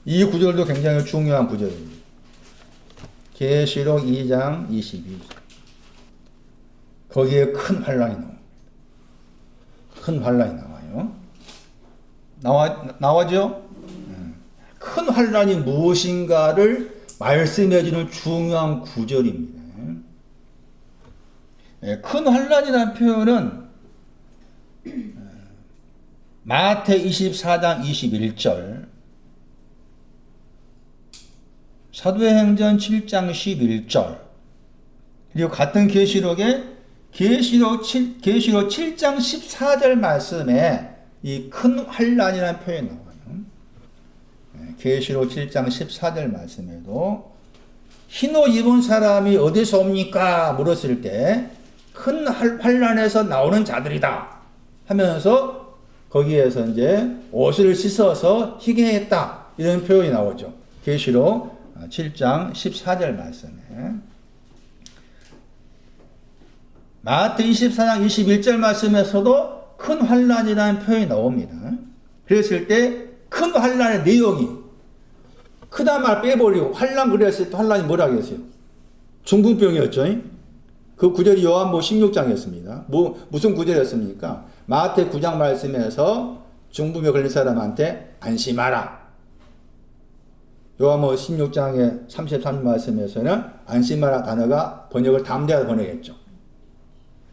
이 구절도 굉장히 중요한 구절입니다. 계시록 2장 22절. 거기에 큰 환란이 나옵니다. 큰 환란이 나와요. 나와죠? 큰 환란이 무엇인가를 말씀해주는 중요한 구절입니다. 큰 환란이라는 표현은 마태 24장 21절, 사도행전 7장 11절. 그리고 같은 계시록에 계시록 7장 14절 말씀에 이 큰 환란이라는 표현이 나와요. 계시록 7장 14절 말씀에도 흰옷 입은 사람이 어디서 옵니까? 물었을 때 큰 환란에서 나오는 자들이다 하면서 거기에서 이제 옷을 씻어서 희게 했다 이런 표현이 나오죠. 계시록 7장 14절 말씀에. 마태 24장 21절 말씀에서도 큰 환란이라는 표현이 나옵니다. 그랬을 때 큰 환란의 내용이 크다 말 빼버리고 환란 그랬을 때 환란이 뭐라고 했어요? 중풍병이었죠. 그 구절이 요한복음 16장이었습니다. 무슨 구절이었습니까? 마태 9장 말씀에서 중풍에 걸린 사람한테 안심하라. 요한복음 16장의 33절 말씀에서는 안심하라 단어가 번역을 담대하게 번역했죠.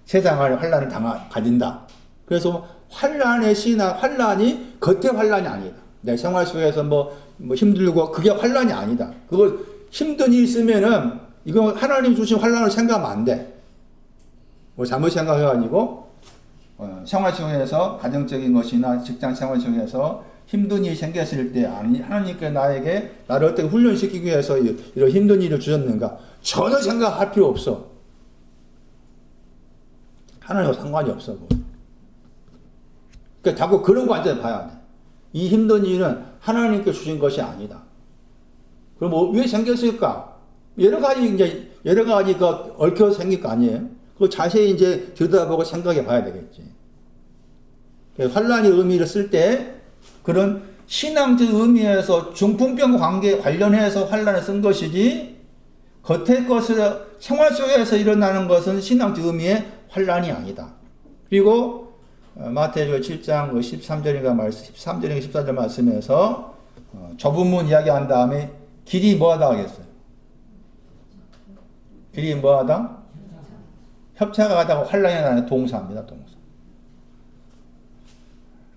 세상 안에 환란을 가진다. 그래서 환란의 시나 환란이 겉의 환란이 아니다. 내 생활 속에서 뭐 힘들고 그게 환란이 아니다. 그거 힘든 일 있으면은 이거 하나님 주신 환란을 생각하면 안 돼. 뭐 잘못 생각해가지고 생활 속에서 가정적인 것이나 직장 생활 속에서 힘든 일이 생겼을 때 하나님께 나를 어떻게 훈련시키기 위해서 이런 힘든 일을 주셨는가 전혀 생각할 필요 없어. 하나님과 상관이 없어. 그러니까 자꾸 그런 관점에 봐야 돼. 이 힘든 일은 하나님께 주신 것이 아니다. 그럼 왜 생겼을까? 여러 가지가 얽혀 생길 거 아니에요? 그거 자세히 이제 들여다보고 생각해 봐야 되겠지. 환란의 의미를 쓸 때 그런 신앙적 의미에서 중풍병 관련해서 환란을 쓴 것이지 겉의 것을 생활 속에서 일어나는 것은 신앙적 의미의 환란이 아니다. 그리고 마태복음 7장 13절인가 14절 말씀에서 좁은 문 이야기한 다음에 길이 뭐하다 하겠어요? 길이 뭐하다? 협착하다가 환란이 나는 동사입니다. 동사.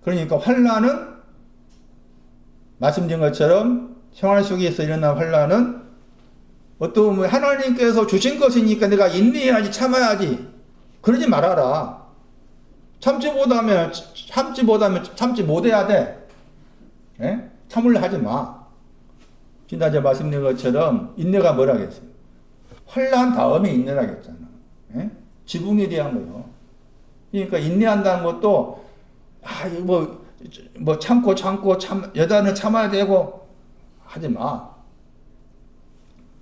그러니까 환란은 말씀드린 것처럼 생활 속에서 일어난 환란은 어떤 보면 하나님께서 주신 것이니까 내가 인내해야지 참아야지 그러지 말아라. 참지 못해야 돼. 예? 참으려 하지 마. 지난주에 말씀드린 것처럼 인내가 뭐라겠어요? 환란 다음에 인내라겠잖아. 예? 지붕에 대한 거요. 그러니까 인내한다는 것도 참고 여자는 참아야 되고 하지 마.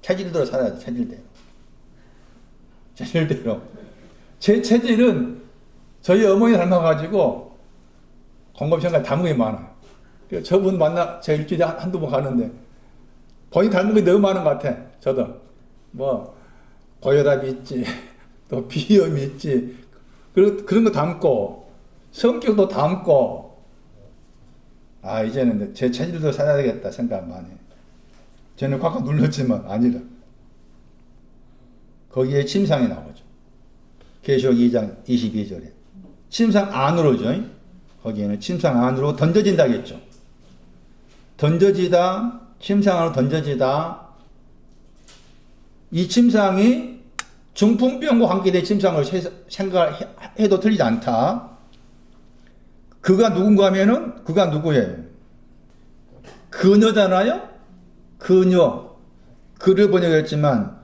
체질대로 살아야 돼. 체질대로. 제 체질은 저희 어머니 닮아가지고 공급생활 닮은 게 많아요. 저분 제가 일주일에 한두 번 가는데 본인 닮은 게 너무 많은 것 같아. 저도 고혈압이 있지, 또 비염이 있지, 그런 거 닮고 성격도 닮고 이제는 제 체질도 살아야 되겠다 생각 많이 해. 저는 꽉꽉 눌렀지만 아니라 거기에 침상이 나오죠. 계시록 2장 22절에 침상 안으로죠. 거기에는 침상 안으로 던져진다겠죠. 침상 안으로 던져지다. 이 침상이 중풍병과 관계된 침상을 생각해도 틀리지 않다. 그가 누군가 하면은 그가 누구예요? 그녀잖아요? 그녀. 그를 번역했지만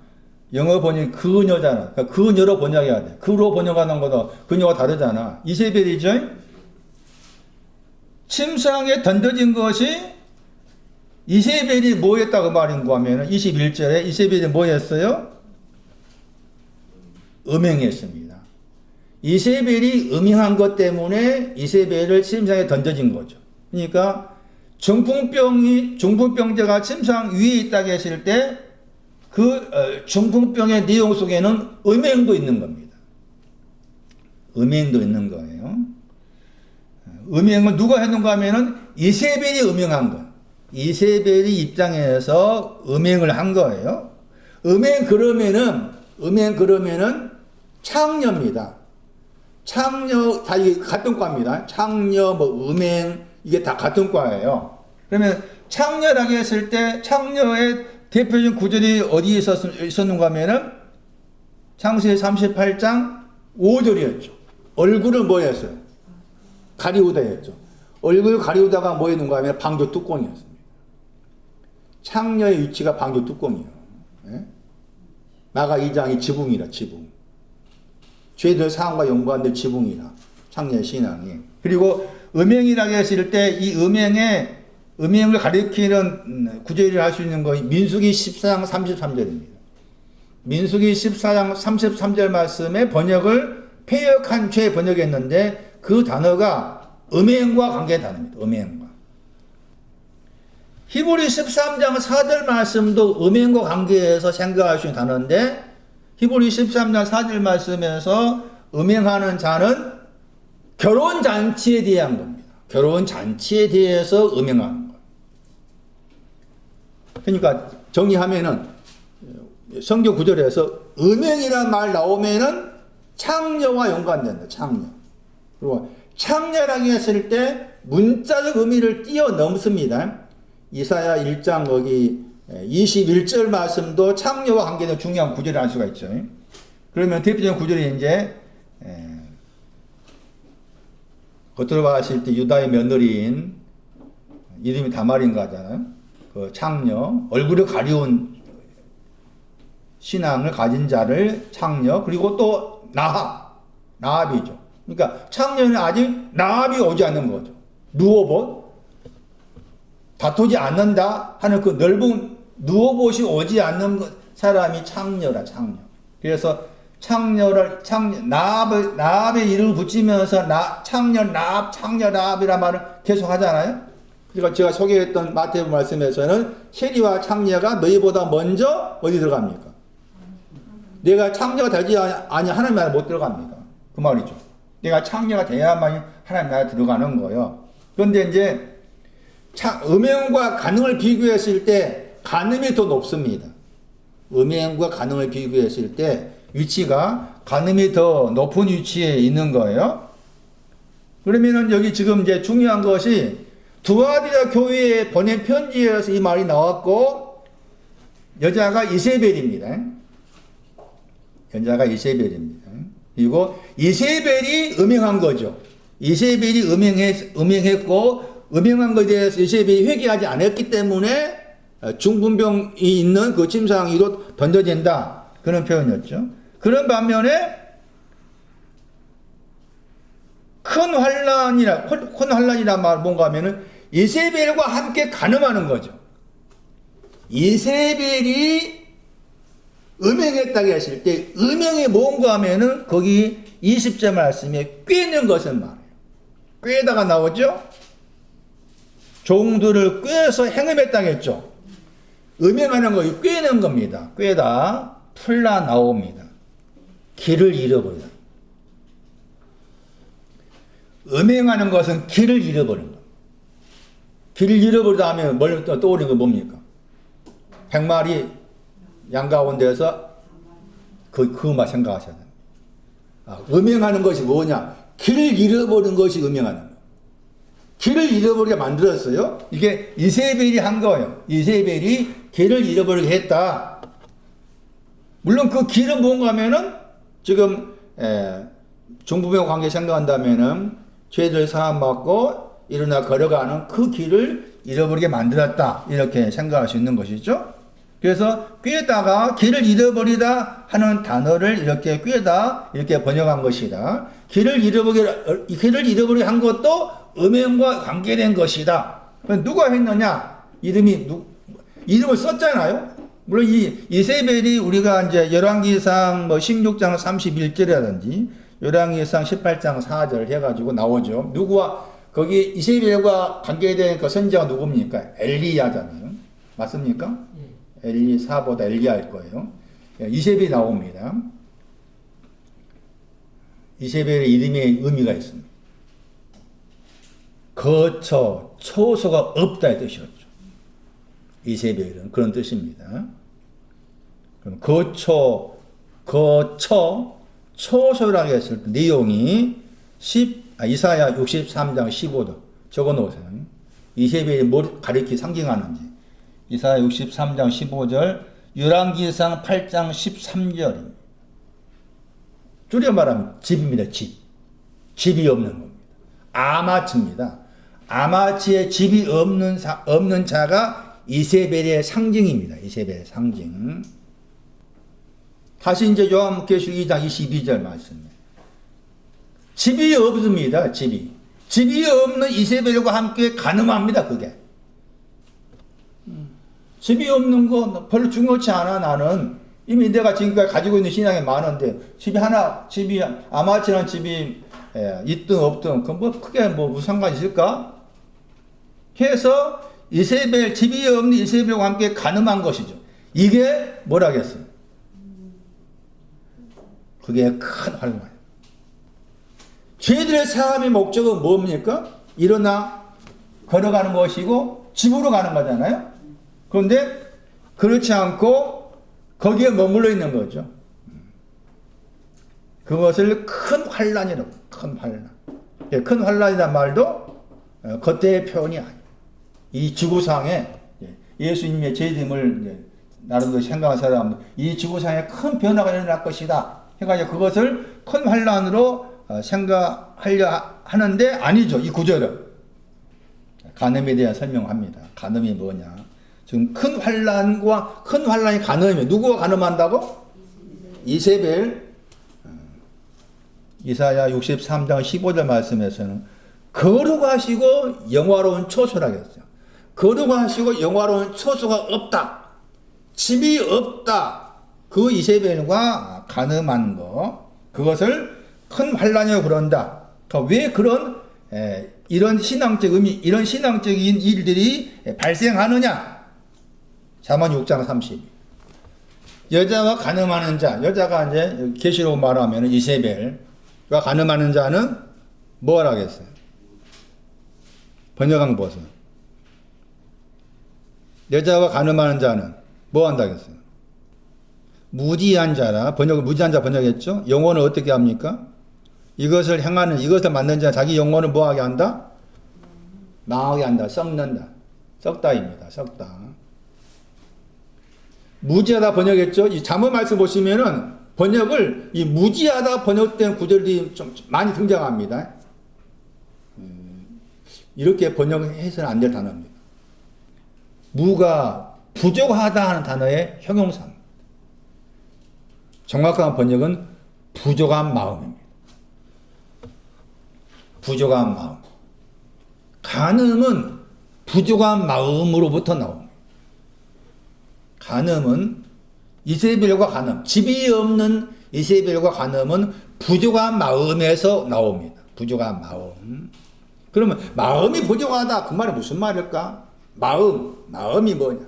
영어 번역이 그녀잖아. 그러니까 그녀로 번역해야 돼. 그로 번역하는 거도 그녀가 다르잖아. 이세벨이죠? 침상에 던져진 것이 이세벨이 뭐 했다고 말인가 하면 21절에 이세벨이 뭐 했어요? 음행했습니다. 이세벨이 음행한 것 때문에 이세벨을 침상에 던져진 거죠. 그러니까 중풍병자가 침상 위에 있다고 했을 때 그 중풍병의 내용 속에는 음행도 있는 겁니다. 음행도 있는 거예요. 음행을 누가 했는가 하면은 이세벨이 음행한 거예요. 이세벨이 입장에서 음행을 한 거예요. 음행 그러면은 창녀입니다. 창녀 다 이게 같은 과입니다. 창녀 음행 이게 다 같은 과예요. 그러면 창녀라고 했을 때 창녀의 대표적인 구절이 어디에 있었는가 하면은 창세기 38장 5절이었죠. 얼굴을 뭐 했어요? 가리우다 했죠. 얼굴 가리우다가 뭐 했는가 하면 방조 뚜껑이었습니다. 창녀의 위치가 방조 뚜껑이에요. 예? 마가 2장이 지붕이라, 지붕. 죄들 사함과 연관된 지붕이라, 창녀의 신앙이. 그리고 음행이라고 했을 때 이 음행을 가리키는 구절을 할 수 있는 것이 민수기 14장 33절입니다. 민수기 14장 33절 말씀에 번역을 폐역한 죄 번역했는데 그 단어가 음행과 관계된 단어입니다. 음행과. 히브리 13장 4절 말씀도 음행과 관계해서 생각할 수 있는 단어인데 히브리 13장 4절 말씀에서 음행하는 자는 결혼잔치에 대한 겁니다. 결혼잔치에 대해서 음행하는 거예요. 그러니까 정리하면은 성경 구절에서 음행이라는 말 나오면은 창녀와 연관된다. 창녀. 그리고 창녀라고 했을 때 문자적 의미를 뛰어넘습니다. 이사야 1장 거기 21절 말씀도 창녀와 관계된 중요한 구절을 알 수가 있죠. 그러면 대표적인 구절이 이제 겉으로 봤을 때 유다의 며느리인 이름이 다말인가 하잖아요. 그 창녀, 얼굴을 가리운 신앙을 가진 자를 창녀, 그리고 또 나합이죠. 그러니까 창녀는 아직 나합이 오지 않는 거죠. 누워봇, 다투지 않는다 하는 그 넓은 누워봇이 오지 않는 사람이 창녀라, 창녀. 그래서 나합의 이름을 붙이면서 창녀 나합이란 말을 계속 하잖아요. 그러니까 제가 소개했던 마태복음 말씀에서는 세리와 창녀가 너희보다 먼저 어디 들어갑니까? 내가 창녀가 되지 아니 하나님 나라에 못 들어갑니다. 그 말이죠. 내가 창녀가 돼야만 하나님 나라에 들어가는 거예요. 그런데 이제 음행과 간음을 비교했을 때 간음이 더 높습니다. 음행과 간음을 비교했을 때 위치가 간음이 더 높은 위치에 있는 거예요. 그러면은 여기 지금 이제 중요한 것이 두아디라 교회에 보낸 편지에서 이 말이 나왔고 여자가 이세벨입니다. 여자가 이세벨입니다. 그리고 이세벨이 음행한 거죠. 이세벨이 음행했고 음행한 것에 대해서 이세벨이 회개하지 않았기 때문에 중풍병이 있는 그 침상위로 던져진다. 그런 표현이었죠. 그런 반면에 큰 환란이란 말 뭔가 하면은 이세벨과 함께 간음하는 거죠. 이세벨이 음행했다고 했을 때 음행이 뭔가 하면은 거기 20절 말씀에 꿰는 것을 말해요. 꿰다가 나오죠. 종들을 꿰서 행음했다고 했죠. 음행하는 거 꿰는 겁니다. 꿰다 풀라 나옵니다. 길을 잃어버린다. 음행하는 것은 길을 잃어버린 거. 길을 잃어버리다 하면 뭘 떠오르는 건 뭡니까? 100마리 양 가운데서 그만 생각하셔야 됩니다. 음행하는 것이 뭐냐? 길을 잃어버린 것이 음행하는 거. 길을 잃어버리게 만들었어요. 이게 이세벨이 한 거예요. 이세벨이 길을 잃어버리게 했다. 물론 그 길은 뭔가 하면은 지금 중부병 관계 생각한다면은 죄들 사함받고 일어나 걸어가는 그 길을 잃어버리게 만들었다. 이렇게 생각할 수 있는 것이죠. 그래서 꿰다가 길을 잃어버리다 하는 단어를 이렇게 꿰다 이렇게 번역한 것이다. 길을 잃어버리게 한 것도 음행과 관계된 것이다. 누가 했느냐? 이름을 썼잖아요. 물론 이세벨이 우리가 이제 열왕기상 16장 31절이라든지 열왕기상 18장 4절 해가지고 나오죠. 거기 이세벨과 관계된 그 선지자가 누굽니까? 엘리야잖아요. 맞습니까? 엘리사보다 엘리야일 거예요. 이세벨이 나옵니다. 이세벨의 이름에 의미가 있습니다. 초소가 없다의 뜻이었죠. 이세벨은 그런 뜻입니다. 그럼 초소라고 했을 때 내용이 이사야 63장 15도 적어 놓으세요. 이세벨이 뭘 상징하는지. 이사야 63장 15절, 열왕기상 8장 13절입니다. 줄여 말하면 집입니다. 집. 집이 없는 겁니다. 아마치입니다. 아마치의 집이 없는 자가 이세벨의 상징입니다. 이세벨의 상징. 다시 이제 요한계시록 2장 22절 말씀입니다. 집이 없습니다. 집이 없는 이세벨과 함께 가늠합니다. 그게. 집이 없는 거 별로 중요치 않아. 나는 이미 내가 지금까지 가지고 있는 신앙이 많은데 집이 아마치라는 집이 있든 없든 그건 뭐 크게 뭐 무슨 상관이 있을까? 해서 이세벨, 집이 없는 이세벨과 함께 가늠한 것이죠. 이게 뭐라겠어요? 그게 큰 환란이에요. 죄들의 사함의 목적은 뭡니까? 일어나 걸어가는 것이고 집으로 가는 거잖아요. 그런데 그렇지 않고 거기에 머물러 있는 거죠. 그것을 큰 환란이라고. 큰 환란. 큰 환란이란 말도 겉대의 표현이 아니에요. 이 지구상에 예수님의 재림을 나름대로 생각한 사람은 이 지구상에 큰 변화가 일어날 것이다 해가지고 그것을 큰 환란으로 생각하려 하는데 아니죠. 이 구절은 간음에 대한 설명합니다. 간음이 뭐냐? 지금 큰 환란이 간음이에요. 누구가 간음한다고? 이세벨. 이사야 63장 15절 말씀에서는 거룩하시고 영화로운 초소라고 했어요. 거룩하시고 영화로운 초소가 없다. 집이 없다. 그 이세벨과 간음한 거, 그것을 큰 환란이라고 그런다. 왜 그런 이런 신앙적 의미, 이런 신앙적인 일들이 발생하느냐? 잠언 6장 30. 여자와 간음하는 자, 여자가 이제 계시록 말하면 이세벨과 간음하는 자는 뭐 하겠어요? 번역한 보세요. 여자와 간음하는 자는 뭐 한다겠어요? 무지한 자라. 무지한 자 번역했죠? 영혼을 어떻게 합니까? 이것을 만든 자 자기 영혼을 뭐하게 한다? 망하게 한다. 썩는다. 썩다입니다. 썩다. 무지하다 번역했죠? 이 잠언 말씀 보시면은 번역을 이 무지하다 번역된 구절이 좀 많이 등장합니다. 이렇게 번역해서는 안 될 단어입니다. 무가 부족하다 하는 단어의 형용사입니다. 정확한 번역은 부족한 마음입니다. 부족한 마음. 간음은 부족한 마음으로부터 나옵니다. 간음은 이세벨과 간음, 집이 없는 이세벨과 간음은 부족한 마음에서 나옵니다. 부족한 마음. 그러면 마음이 부족하다. 그 말이 무슨 말일까? 마음이 뭐냐?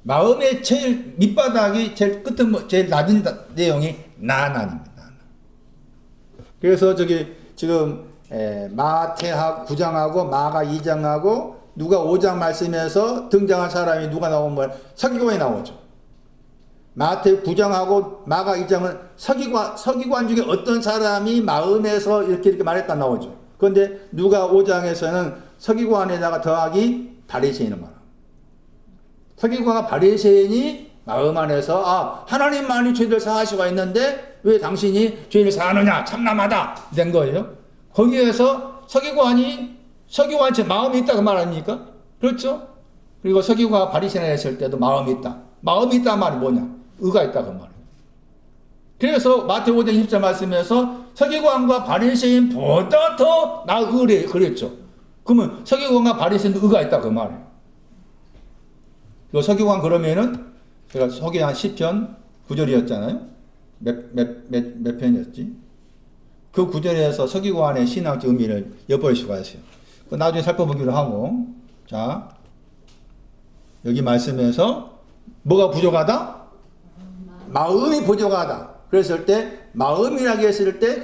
마음의 제일 밑바닥이 제일 끝은 제일 낮은 내용이 나난입니다. 그래서 지금 마태 9장하고 마가 2장하고 누가 5장 말씀에서 등장한 사람이 누가 나오면 서기관이 나오죠. 마태 9장하고 마가 2장은 서기관 중에 어떤 사람이 마음에서 이렇게 말했다 나오죠. 그런데 누가 5장에서는 서기관에다가 더하기 바리새인을 말합니다. 서기관과 바리새인이 마음 안에서 하나님만이 죄를 사할 수가 있는데 왜 당신이 죄를 사하느냐 참남하다 된 거예요. 거기에서 서기관이 제 마음이 있다 그 말 아닙니까? 그렇죠? 그리고 서기관과 바리새인을 했을 때도 마음이 있다. 마음이 있다 말이 뭐냐? 의가 있다 그 말이에요. 그래서 마태복음 5장 10절 말씀에서 서기관과 바리새인보다 더 나 의래 그랬죠. 그러면 서기관과 바리새인도 의가 있다 그 말이에요. 그 서기관 그러면은 제가 소개한 시편 9절이었잖아요. 몇 편이었지? 그 9절에서 서기관의 신학적 의미를 엿볼 수가 있어요. 나중에 살펴보기로 하고, 자, 여기 말씀에서 뭐가 부족하다? 마음이 부족하다. 그랬을 때, 마음이라고 했을 때,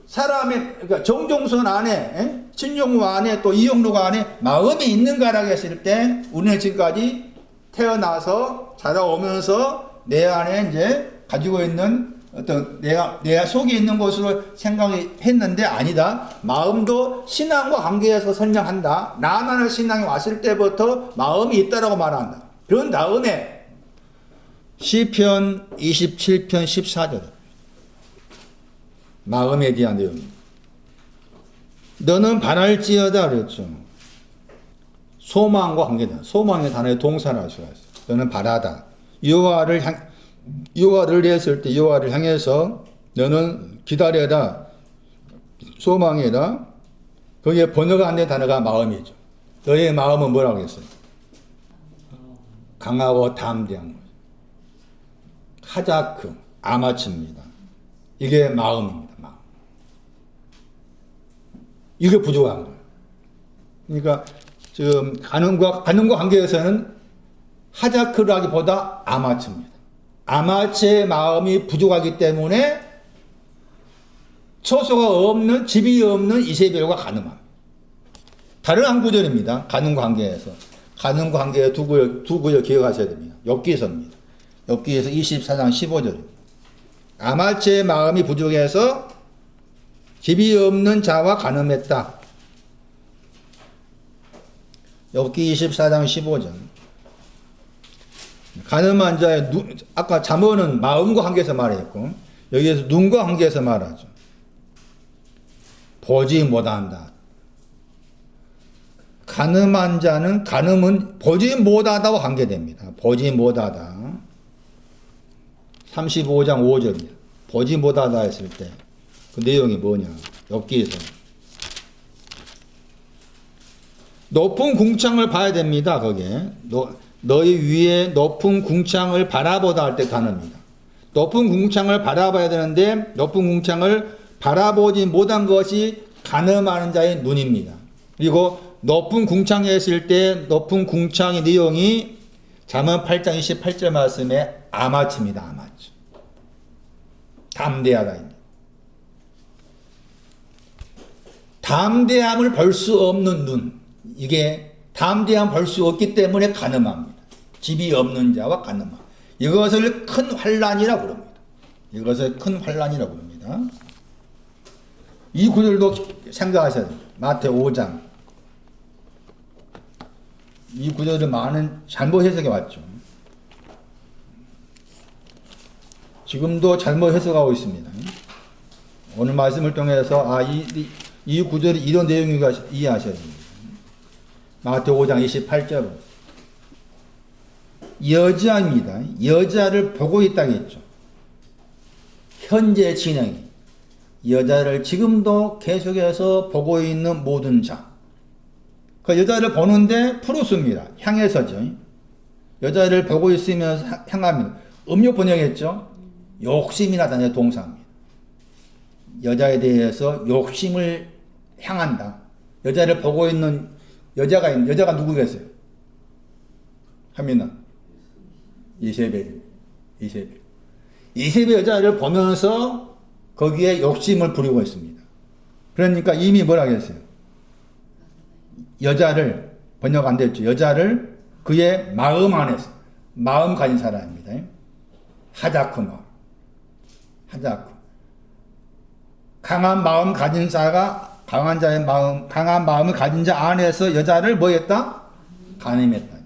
사람의, 그러니까 정종선 안에, 신종무 안에, 또 이용록 안에 마음이 있는가라고 했을 때, 우리는 지금까지 태어나서 자라오면서 내 안에 이제 가지고 있는 어떤 내가 속에 있는 것으로 생각했는데 아니다. 마음도 신앙과 관계에서 설명한다. 나만의 신앙이 왔을 때부터 마음이 있다라고 말한다. 그런 다음에 시편 27편 14절 마음에 대한 내용입니다. 너는 바랄지어다 그랬죠. 소망과 관계다. 소망의 단어의 동사를 할 수가 있어요. 너는 바라다. 여호와를 했을 때 여호와를 향해서 너는 기다려라. 소망이다. 거기에 번역가 안 된 단어가 마음이죠. 너의 마음은 뭐라고 했어요? 강하고 담대한 것. 하자크, 아마츠입니다. 이게 마음입니다. 마음. 이게 부족한 거예요. 그러니까 지금 가늠과 관계에서는 하자크라기보다 아마츠입니다. 아마츠의 마음이 부족하기 때문에 처소가 없는, 집이 없는 이세벨과 가늠합니다. 다른 한 구절입니다. 가늠과 관계에서. 가늠과 관계에 두 구절 기억하셔야 됩니다. 욥기서입니다. 욥기에서 24장 15절입니다. 아마츠의 마음이 부족해서 집이 없는 자와 가늠했다. 욥기 24장 15절. 가늠한 자의 아까 잠언은 마음과 관계에서 말했고 여기에서 눈과 관계에서 말하죠. 보지 못한다. 가늠한 자는 가늠은 보지 못하다와 관계됩니다. 보지 못하다. 35장 5절입니다. 보지 못하다 했을 때 그 내용이 뭐냐? 엽기에서 높은 궁창을 봐야 됩니다. 거기에 너희 위에 높은 궁창을 바라보다 할 때 단어입니다. 높은 궁창을 바라봐야 되는데 높은 궁창을 바라보지 못한 것이 가늠하는 자의 눈입니다. 그리고 높은 궁창에 했을 때 높은 궁창의 내용이 잠언 8장 28절 말씀에 아마츠입니다. 아마츠. 담대하다입니다. 담대함을 볼 수 없는 눈. 이게 담대함을 볼 수 없기 때문에 가늠합니다. 집이 없는 자와 가늠함. 이것을 큰 환난이라고 부릅니다. 이것을 큰 환난이라고 부릅니다. 이 구절도 생각하셔야 됩니다. 마태오 5장. 이 구절은 많은 잘못 해석이 왔죠. 지금도 잘못 해석하고 있습니다. 오늘 말씀을 통해서 이 구절이 이런 내용인가 이해하셔야 됩니다. 마태오 5장 28절. 여자입니다. 여자를 보고 있다고 했죠. 현재 진행이. 여자를 지금도 계속해서 보고 있는 모든 자. 그 여자를 보는데 프루스입니다. 향해서죠. 여자를 보고 있으면서 향합니다. 음력 번역했죠. 욕심이나 단의 동사입니다. 여자에 대해서 욕심을 향한다. 여자를 보고 있는 여자가 누구겠어요? 하면은 이세벨. 이세벨 여자를 보면서 거기에 욕심을 부리고 있습니다. 그러니까 이미 뭐라 그랬어요? 여자를 번역 안 됐죠. 여자를 그의 마음 안에서 마음 가진 사람입니다. 하자크 마음. 하자크. 강한 마음 가진 자가 강한 자의 마음, 강한 마음을 가진 자 안에서 여자를 뭐 했다? 가늠했다.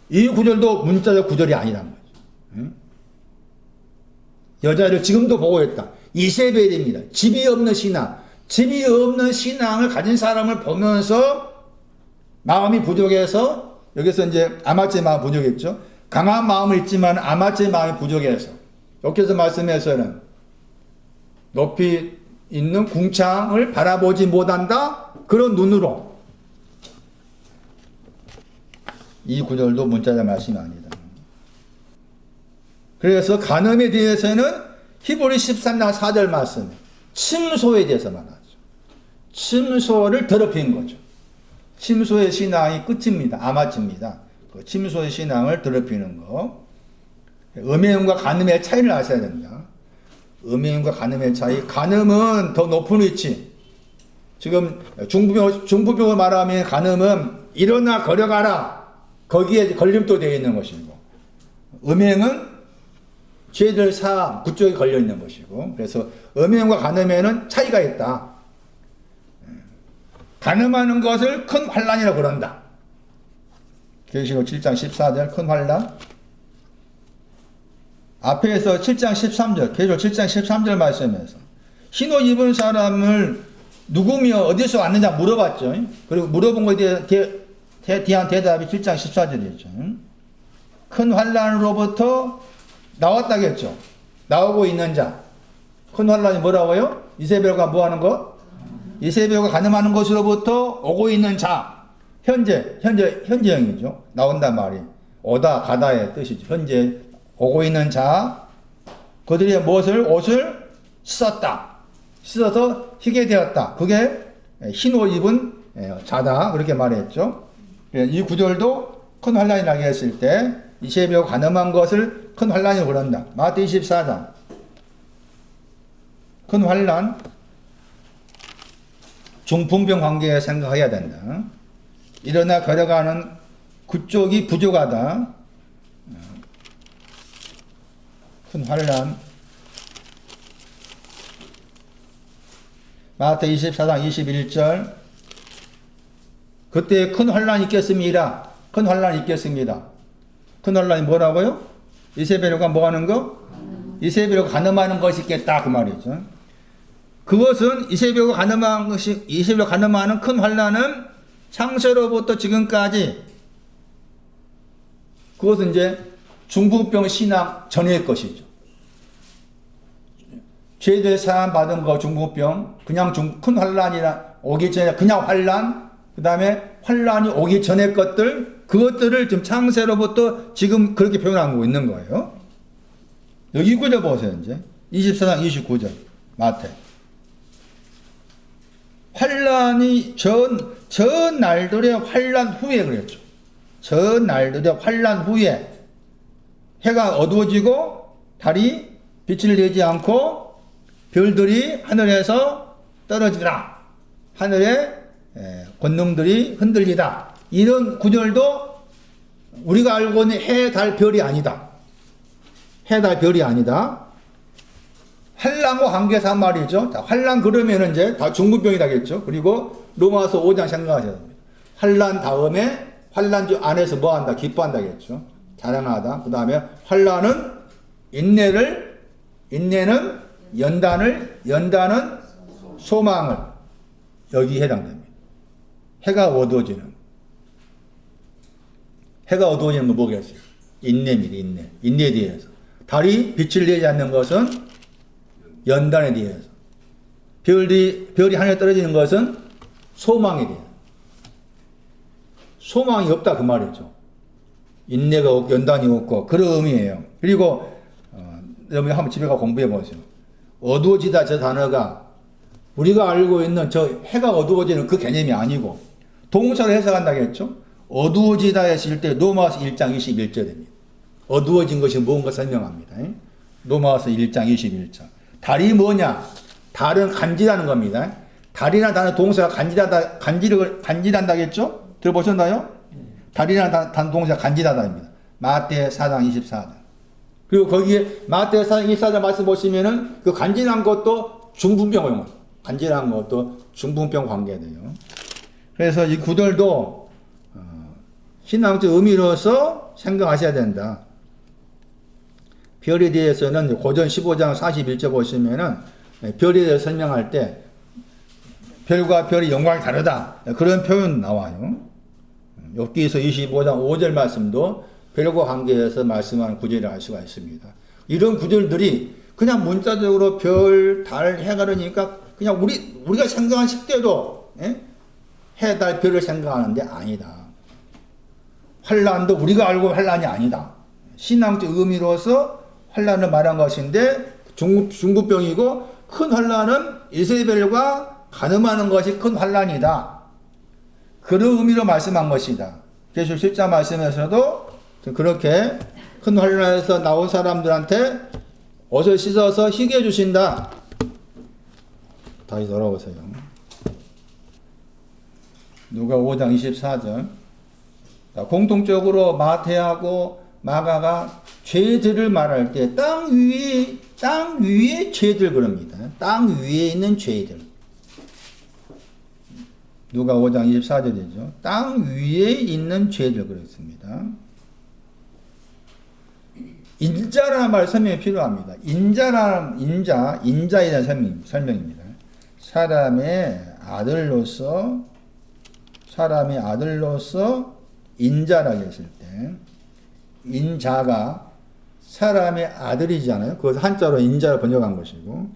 이 구절도 문자적 구절이 아니란 거죠. 응? 여자를 지금도 보고 있다. 이세벨입니다. 집이 없는 신앙. 집이 없는 신앙을 가진 사람을 보면서 마음이 부족해서 여기서 이제 아마츠의 마음 부족했죠. 강한 마음은 있지만 아마츠의 마음이 부족해서 여기서 말씀에서는 높이 있는 궁창을 바라보지 못한다. 그런 눈으로. 이 구절도 문자적 말씀이 아니다. 그래서 간음에 대해서는 히브리 13장 4절 말씀 침소에 대해서 말하죠. 침소를 더럽힌 거죠. 침소의 신앙이 끝입니다. 아마츠입니다. 그 침소의 신앙을 더럽히는 거. 음행과 간음의 차이를 아셔야 됩니다. 음행과 간음의 차이. 간음은 더 높은 위치. 지금 중부병을 말하면 간음은 일어나 걸어가라. 거기에 걸림도 되어 있는 것이고. 음행은 죄들 사함 그쪽에 걸려 있는 것이고, 그래서 음행과 간음에는 차이가 있다. 간음하는 것을 큰 환난이라고 그런다. 계시록 7장 14절 큰 환난. 앞에서 7장 13절, 계시록 7장 13절 말씀에서 흰옷 입은 사람을 누구며 어디서 왔느냐 물어봤죠. 그리고 물어본 것에 대한 대답이 7장 14절이었죠. 큰 환난으로부터 나왔다겠죠. 나오고 있는 자. 큰 환난이 뭐라고요? 이세벨과 뭐 하는 것? 이세벨과 간음하는 것으로부터 오고 있는 자. 현재형이죠. 나온단 말이. 오다, 가다의 뜻이죠. 현재 오고 있는 자. 그들이 옷을 씻었다. 씻어서 희게 되었다. 그게 흰 옷 입은 자다. 그렇게 말했죠. 이 구절도 큰 환난이 나게 했을 때 이세벨과 간음한 것을 큰 환난이라고 그런다. 마태 24장. 큰 환난. 중풍병 관계에 생각해야 된다. 일어나 걸어가는 그쪽이 부족하다. 큰 환난. 마태 24장 21절. 그때 큰 환난이 있겠습니다. 큰 환난이 있겠습니다. 큰 환난이 뭐라고요? 이세벨과 뭐 하는 거? 이세벨과 간음하는 것이 있겠다. 그 말이죠. 그것은 이세벨과 간음하는 큰 환난은 창세로부터 지금까지 그것은 이제 중풍병 신앙 전의 것이죠. 죄들 사함 받은 거 중풍병, 그냥 큰 환난이라 오기 전에 그냥 환난, 그 다음에 환난이 오기 전의 것들, 그것들을 지금 창세로부터 지금 그렇게 표현하고 있는 거예요. 여기 구절 보세요, 이제. 24장 29절. 마태. 환난이 전 날들의 환난 후에 그랬죠. 전 날들의 환난 후에 해가 어두워지고 달이 빛을 내지 않고 별들이 하늘에서 떨어지더라. 하늘에 권능들이 흔들리다. 이런 구절도 우리가 알고 있는 해, 달, 별이 아니다. 해, 달, 별이 아니다. 환난과 관계에서 한 말이죠. 자, 환난 그러면 이제 다 중풍병이라겠죠. 그리고 로마서 5장 생각하셔야 됩니다. 환난 다음에 환난 안에서 뭐 한다? 기뻐한다겠죠. 자랑하다. 그 다음에 환난은 인내는 연단은 소망을 여기 해당됩니다. 해가 어두워지는 건 뭐겠어요? 인내입니다. 인내에 대해서. 달이 빛을 내지 않는 것은 연단에 대해서. 별이 하늘에 떨어지는 것은 소망에 대해서. 소망이 없다 그 말이죠. 인내가 없고 연단이 없고 그런 의미예요. 그리고 여러분이 한번 집에 가서 공부해 보세요. 어두워지다 저 단어가 우리가 알고 있는 저 해가 어두워지는 그 개념이 아니고 동사로 해석한다겠죠. 어두워지다 했을 때 로마서 1장 21절입니다. 어두워진 것이 무언가 설명합니다. 로마서 1장 21절. 달이 뭐냐? 달은 간지라는 겁니다. 달이라는 단어 동사가 간지란다겠죠? 들어보셨나요? 달이라는 단어 동사가 간지라다입니다. 마태 4장 24절. 그리고 거기에 마태 4장 24절 말씀 보시면은 그 간지난 것도 중풍병, 간지난 것도 중풍병 관계돼요. 그래서 이 구절도 신앙적 의미로서 생각하셔야 된다. 별에 대해서는 고전 15장 41절 보시면은 별에 대해서 설명할 때 별과 별의 영광이 다르다. 그런 표현 나와요. 욥기서 25장 5절 말씀도 별과 관계에서 말씀하는 구절을 알 수가 있습니다. 이런 구절들이 그냥 문자적으로 별, 달, 해가 그러니까 그냥 우리가 생각한 식대로 해, 달, 별을 생각하는데 아니다. 환난도 우리가 알고 환난이 아니다. 신앙적 의미로서 환난을 말한 것인데 중풍병이고 큰 환난은 이세벨과 간음하는 것이 큰 환난이다. 그런 의미로 말씀한 것이다. 그래서 실자 말씀에서도 그렇게 큰 환난에서 나온 사람들한테 옷을 씻어서 희게 해주신다. 다시 돌아오세요. 누가 5장 24절. 공통적으로 마태하고 마가가 죄들을 말할 때 땅 위에 죄들 그럽니다. 땅 위에 있는 죄들. 누가 5장 24절이죠. 땅 위에 있는 죄들 그렇습니다. 인자라는 말 설명이 필요합니다. 인자에 대한 설명입니다. 사람의 아들로서 인자라고 했을 때, 인자가 사람의 아들이잖아요. 그것을 한자로 인자를 번역한 것이고,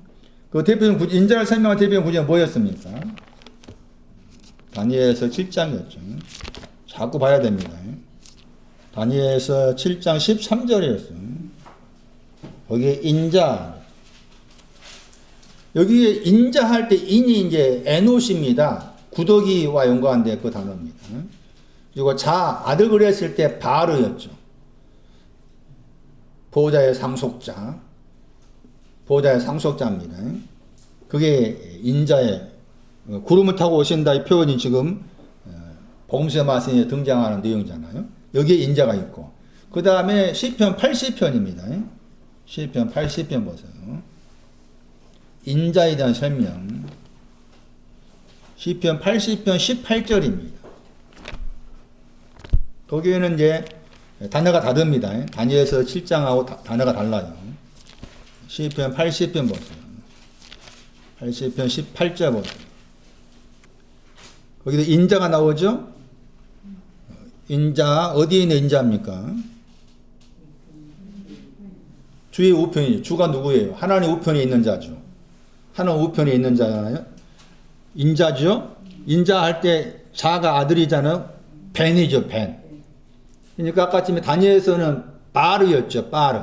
그 대표적인 구절, 인자를 설명한 대표적인 구절은 뭐였습니까? 다니엘서 7장이었죠. 자꾸 봐야 됩니다. 다니엘서 7장 13절이었어요. 거기에 인자. 여기에 인자할 때 인이 이제 에노시입니다. 구더기와 연관된 그 단어입니다. 그리고 아들 그랬을 때 바르였죠. 보호자의 상속자입니다. 그게 인자의 구름을 타고 오신다 이 표현이 지금 복음서 말씀에 등장하는 내용이잖아요. 여기에 인자가 있고 그 다음에 시편 80편입니다. 시편 80편 보세요. 인자에 대한 설명. 시편 80편 18절입니다. 거기에는 이제 단어가 다릅니다. 다니엘서 7장하고 단어가 달라요. 시편 80편 보세요. 80편 18절 보세요. 거기도 인자가 나오죠? 인자, 어디에 있는 인자입니까? 주의 우편이죠. 주가 누구예요? 하나님 우편에 있는 자죠. 하나님 우편에 있는 자잖아요. 인자죠? 인자할 때 자가 아들이잖아요. 벤이죠, 벤. 그러니까 아까쯤에 다니엘서는 바르였죠, 바르.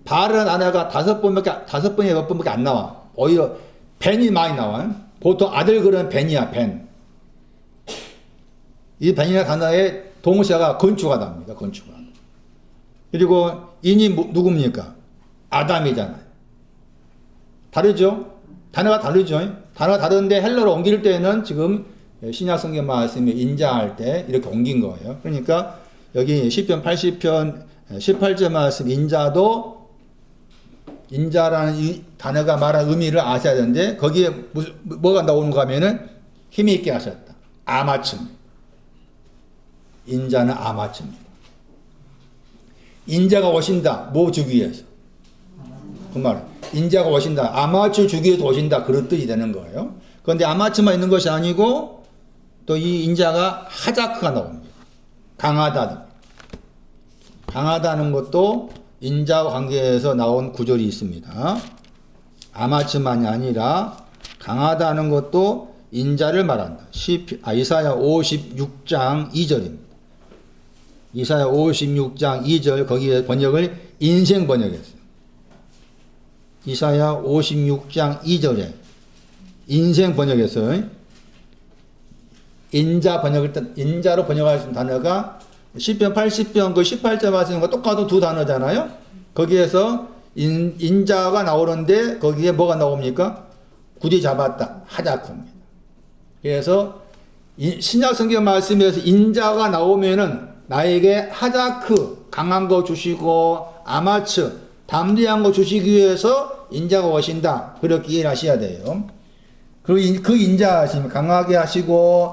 바르는 단어가 다섯 번에 몇 번밖에 안 나와. 오히려 벤이 많이 나와요. 보통 아들 그런 벤이야, 벤. 이 벤이라는 단어에 동사가 건축가 답니다, 건축가. 그리고 인이 누굽니까? 아담이잖아요. 다르죠? 단어가 다르죠? 단어가 다른데 헬러로 옮길 때는 지금 신약 성경 말씀에 인자할 때 이렇게 옮긴 거예요. 그러니까 여기 시편 80편 18절 말씀 인자라는 이 단어가 말한 의미를 아셔야 되는데 거기에 뭐가 나오는가 하면은 힘이 있게 하셨다. 아마춤. 인자는 아마춤입니다. 인자가 오신다. 뭐 주기 위해서? 그 말은 인자가 오신다. 아마추 주기 위해서 오신다. 그런 뜻이 되는 거예요. 그런데 아마추만 있는 것이 아니고 또 이 인자가 하자크가 나옵니다. 강하다는 것도 인자와 관계에서 나온 구절이 있습니다. 아마추만이 아니라 강하다는 것도 인자를 말한다. 이사야 56장 2절입니다. 이사야 56장 2절 거기에 번역을 인생 번역했어요. 이사야 56장 2절에 인생 번역했어요. 인자로 번역할 수 있는 단어가 시편 80편 그 18절 말씀과 똑같은 두 단어잖아요. 거기에서 인자가 나오는데 거기에 뭐가 나옵니까? 굳이 잡았다. 하자크입니다. 그래서 신약 성경 말씀에서 인자가 나오면은 나에게 하자크 강한 거 주시고 아마츠 담대한 거 주시기 위해서 인자가 오신다. 그렇게 이해하셔야 돼요. 그 인자 강하게 하시고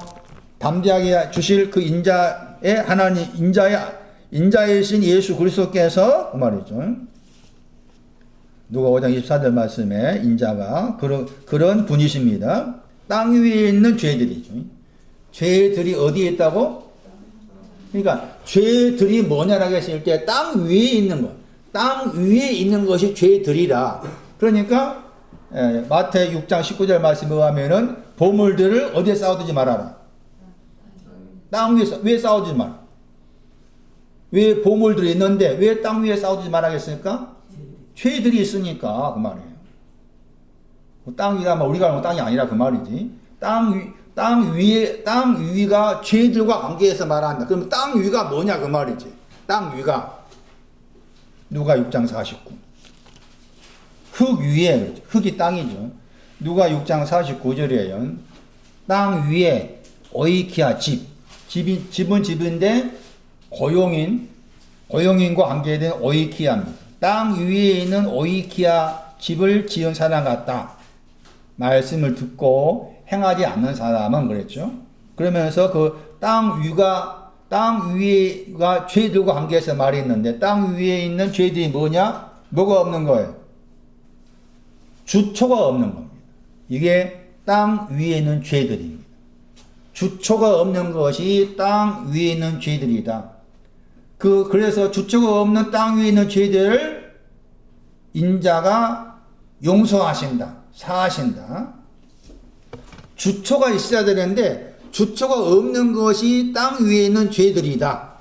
담대하게 주실 그 인자의 하나님 인자이신 예수 그리스도께서 그 말이죠. 누가 5장 24절 말씀에 인자가 그런 분이십니다. 땅 위에 있는 죄들이죠. 죄들이 어디에 있다고? 그러니까 죄들이 뭐냐라고 했을 때 땅 위에 있는 것. 땅 위에 있는 것이 죄들이라. 그러니까 마태 6장 19절 말씀에 의하면은 보물들을 어디에 쌓아두지 말아라. 땅 위에 쌓아두지 마라. 왜 보물들이 있는데 왜 땅 위에 쌓아두지 말아야겠습니까? 죄들이 있으니까 그 말이에요. 땅 위가 우리가 알는 땅이 아니라 그 말이지. 땅 위가 죄들과 관계해서 말한다. 그럼 땅 위가 뭐냐 그 말이지. 땅 위가 누가 6장 49. 흙 위에 흙이 땅이죠. 누가 6장 49절이에요. 땅 위에 오이키아 집은 집인데 고용인 오용인과 관계된 오이키아입니다. 땅 위에 있는 오이키아 집을 지은 사람 같다. 말씀을 듣고 행하지 않는 사람은 그랬죠. 그러면서 그 땅 위가 죄들과 관계해서 말이 있는데 땅 위에 있는 죄들이 뭐냐? 뭐가 없는 거예요? 주초가 없는 겁니다. 이게 땅 위에 있는 죄들입니다. 주초가 없는 것이 땅 위에 있는 죄들이다. 그래서 주초가 없는 땅 위에 있는 죄들을 인자가 용서하신다. 사하신다. 주초가 있어야 되는데 주초가 없는 것이 땅 위에 있는 죄들이다.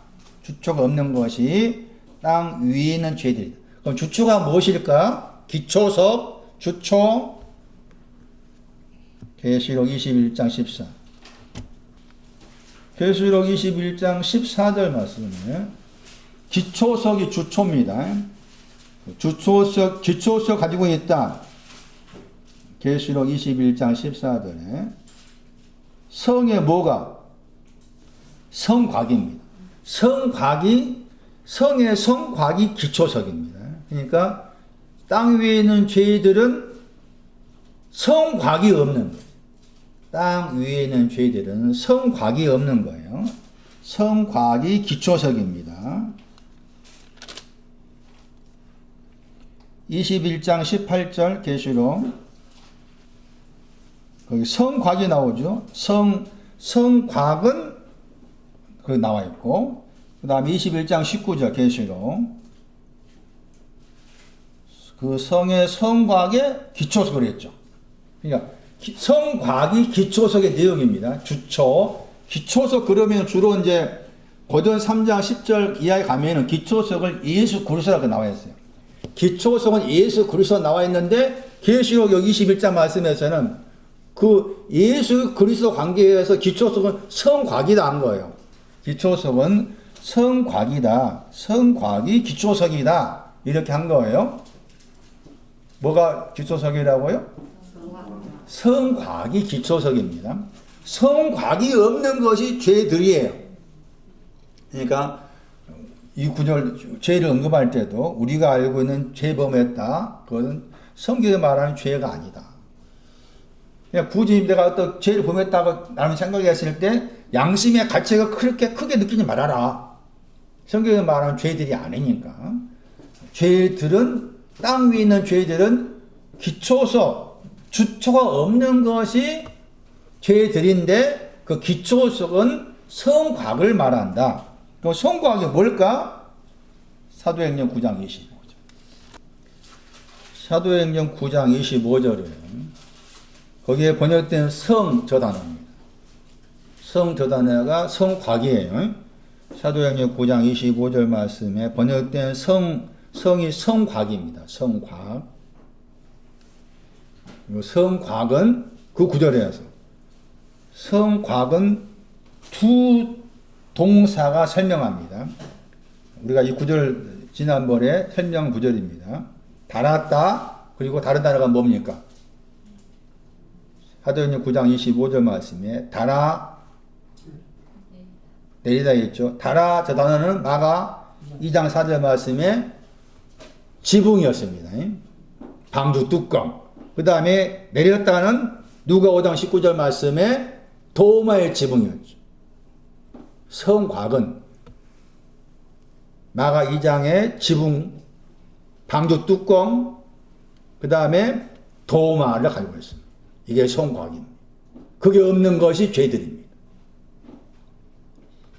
주초가 없는 것이 땅 위에 있는 죄들이다. 그럼 주초가 무엇일까? 기초석, 주초, 계시록 21장 14. 계시록 21장 14절 말씀에 기초석이 주초입니다. 주초석, 기초석 가지고 있다. 계시록 21장 14절에 성의 뭐가? 성곽입니다. 성의 성곽이 기초석입니다. 그러니까 땅 위에 있는 죄들은 성곽이 없는 거예요. 땅 위에 있는 죄들은 성곽이 없는 거예요. 성곽이 기초석입니다. 21장 18절 계시록 거기 성곽이 나오죠. 성곽은 거기 나와 있고, 그 다음에 21장 19절 계시록 그 성의 성곽의 기초석을 했죠. 그러니까 성곽이 기초석의 내용입니다. 주초, 기초석 그러면 주로 이제 고전 3장 10절 이하에 가면은 기초석을 예수 그리스도라고 나와 있어요. 기초석은 예수 그리스도 나와 있는데 계시록 여기 21장 말씀에서는 그 예수 그리스도 관계에서 기초석은 성곽이다 한 거예요. 기초석은 성곽이다. 성곽이 기초석이다. 이렇게 한 거예요. 뭐가 기초석이라고요? 성곽이 기초석입니다. 성곽이 없는 것이 죄들이에요. 그러니까 이 구절 죄를 언급할 때도 우리가 알고 있는 죄범했다. 그것은 성경에 말하는 죄가 아니다. 그냥 굳이 내가 어떤 죄를 범했다고 나는 생각했을 때 양심의 가치가 그렇게 크게 느끼지 말아라. 성경에 말하는 죄들이 아니니까. 죄들은 땅 위에 있는 죄들은 기초석, 주초가 없는 것이 죄들인데 그 기초석은 성곽을 말한다. 그 성곽이 뭘까? 사도행전 9장 25절. 사도행전 9장 25절에 거기에 번역된 성 저 단어입니다. 성 저 단어가 성곽이에요. 사도행전 9장 25절 말씀에 번역된 성이 성곽입니다. 성곽. 성곽은 그 구절에서 성곽은 두 동사가 설명합니다. 우리가 이 구절 지난번에 설명 구절입니다. 달았다. 그리고 다른 단어가 뭡니까? 사도행전 9장 25절 말씀에 달아 내리다 했죠. 달아 저 단어는 마가 2장 4절 말씀에 지붕이었습니다. 방주 뚜껑. 그 다음에 내렸다는 누가 5장 19절 말씀에 도마의 지붕이었죠. 성곽은 마가 2장의 지붕, 방주 뚜껑, 그 다음에 도마를 가지고 있습니다. 이게 성곽입니다. 그게 없는 것이 죄들입니다.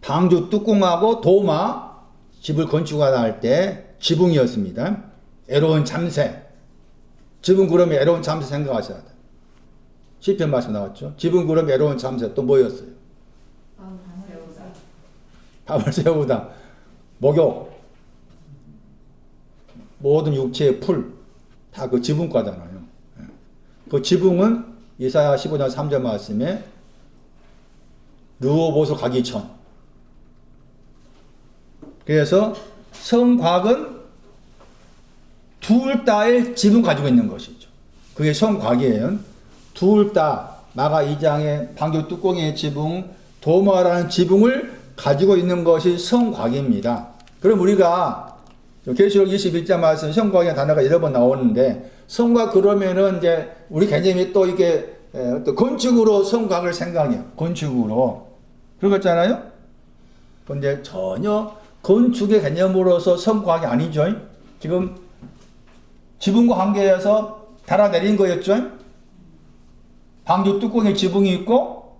방주 뚜껑하고 도마, 집을 건축할 때 지붕이었습니다. 애로운 참새. 지붕 그러면 애로운 참새 생각하셔야 돼요. 시편 말씀 나왔죠. 지붕 그러면 애로운 참새 또 뭐였어요? 밤을 새우다. 목욕. 모든 육체의 풀. 다 그 지붕과잖아요. 그 지붕은 이사야 15장 3절 말씀에 르호보소 가기천. 그래서 성곽은 둘 다의 지붕 가지고 있는 것이죠. 그게 성곽이에요. 둘 다 마가 2장의 방주 뚜껑의 지붕, 도마라는 지붕을 가지고 있는 것이 성곽입니다. 그럼 우리가 계시록 21장 말씀 성곽의 단어가 여러 번 나오는데 성곽 그러면은 이제 우리 개념이 또 이게 또 건축으로 성곽을 생각해요. 건축으로. 그러겠잖아요? 근데 전혀 건축의 개념으로서 성곽이 아니죠. 지금 지붕과 관계에서 달아내린 거였죠. 방주 뚜껑에 지붕이 있고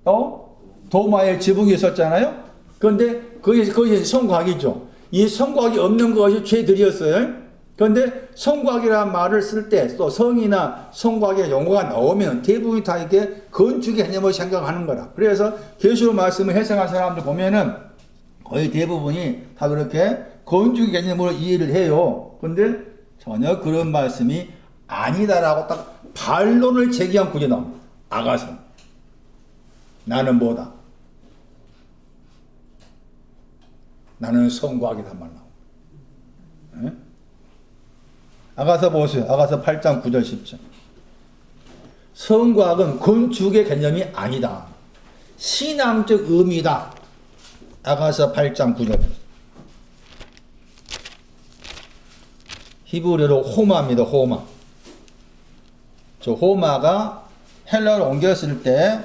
또 도마에 지붕이 있었잖아요. 그런데 그것이 성곽이죠. 이 성곽이 없는 것이 죄들이었어요. 그런데 성곽이라는 말을 쓸 때 또 성이나 성곽의 용어가 나오면 대부분이 다 이게 건축의 개념을 생각하는 거라. 그래서 계시록 말씀을 해석한 사람들 보면은 거의 대부분이 다 그렇게 건축의 개념으로 이해를 해요. 그런데 전혀 그런 말씀이 아니다라고 딱 반론을 제기한 구절이 나옵니다. 아가서 나는 뭐다? 나는 성곽이다 말 나옵니다. 아가서 보세요. 아가서 8장 9절 10절. 성곽은 건축의 개념이 아니다. 신앙적 의미다. 아가서 8장 9절. 히브리어로 호마입니다. 호마. 저 호마가 헬라어로 옮겼을 때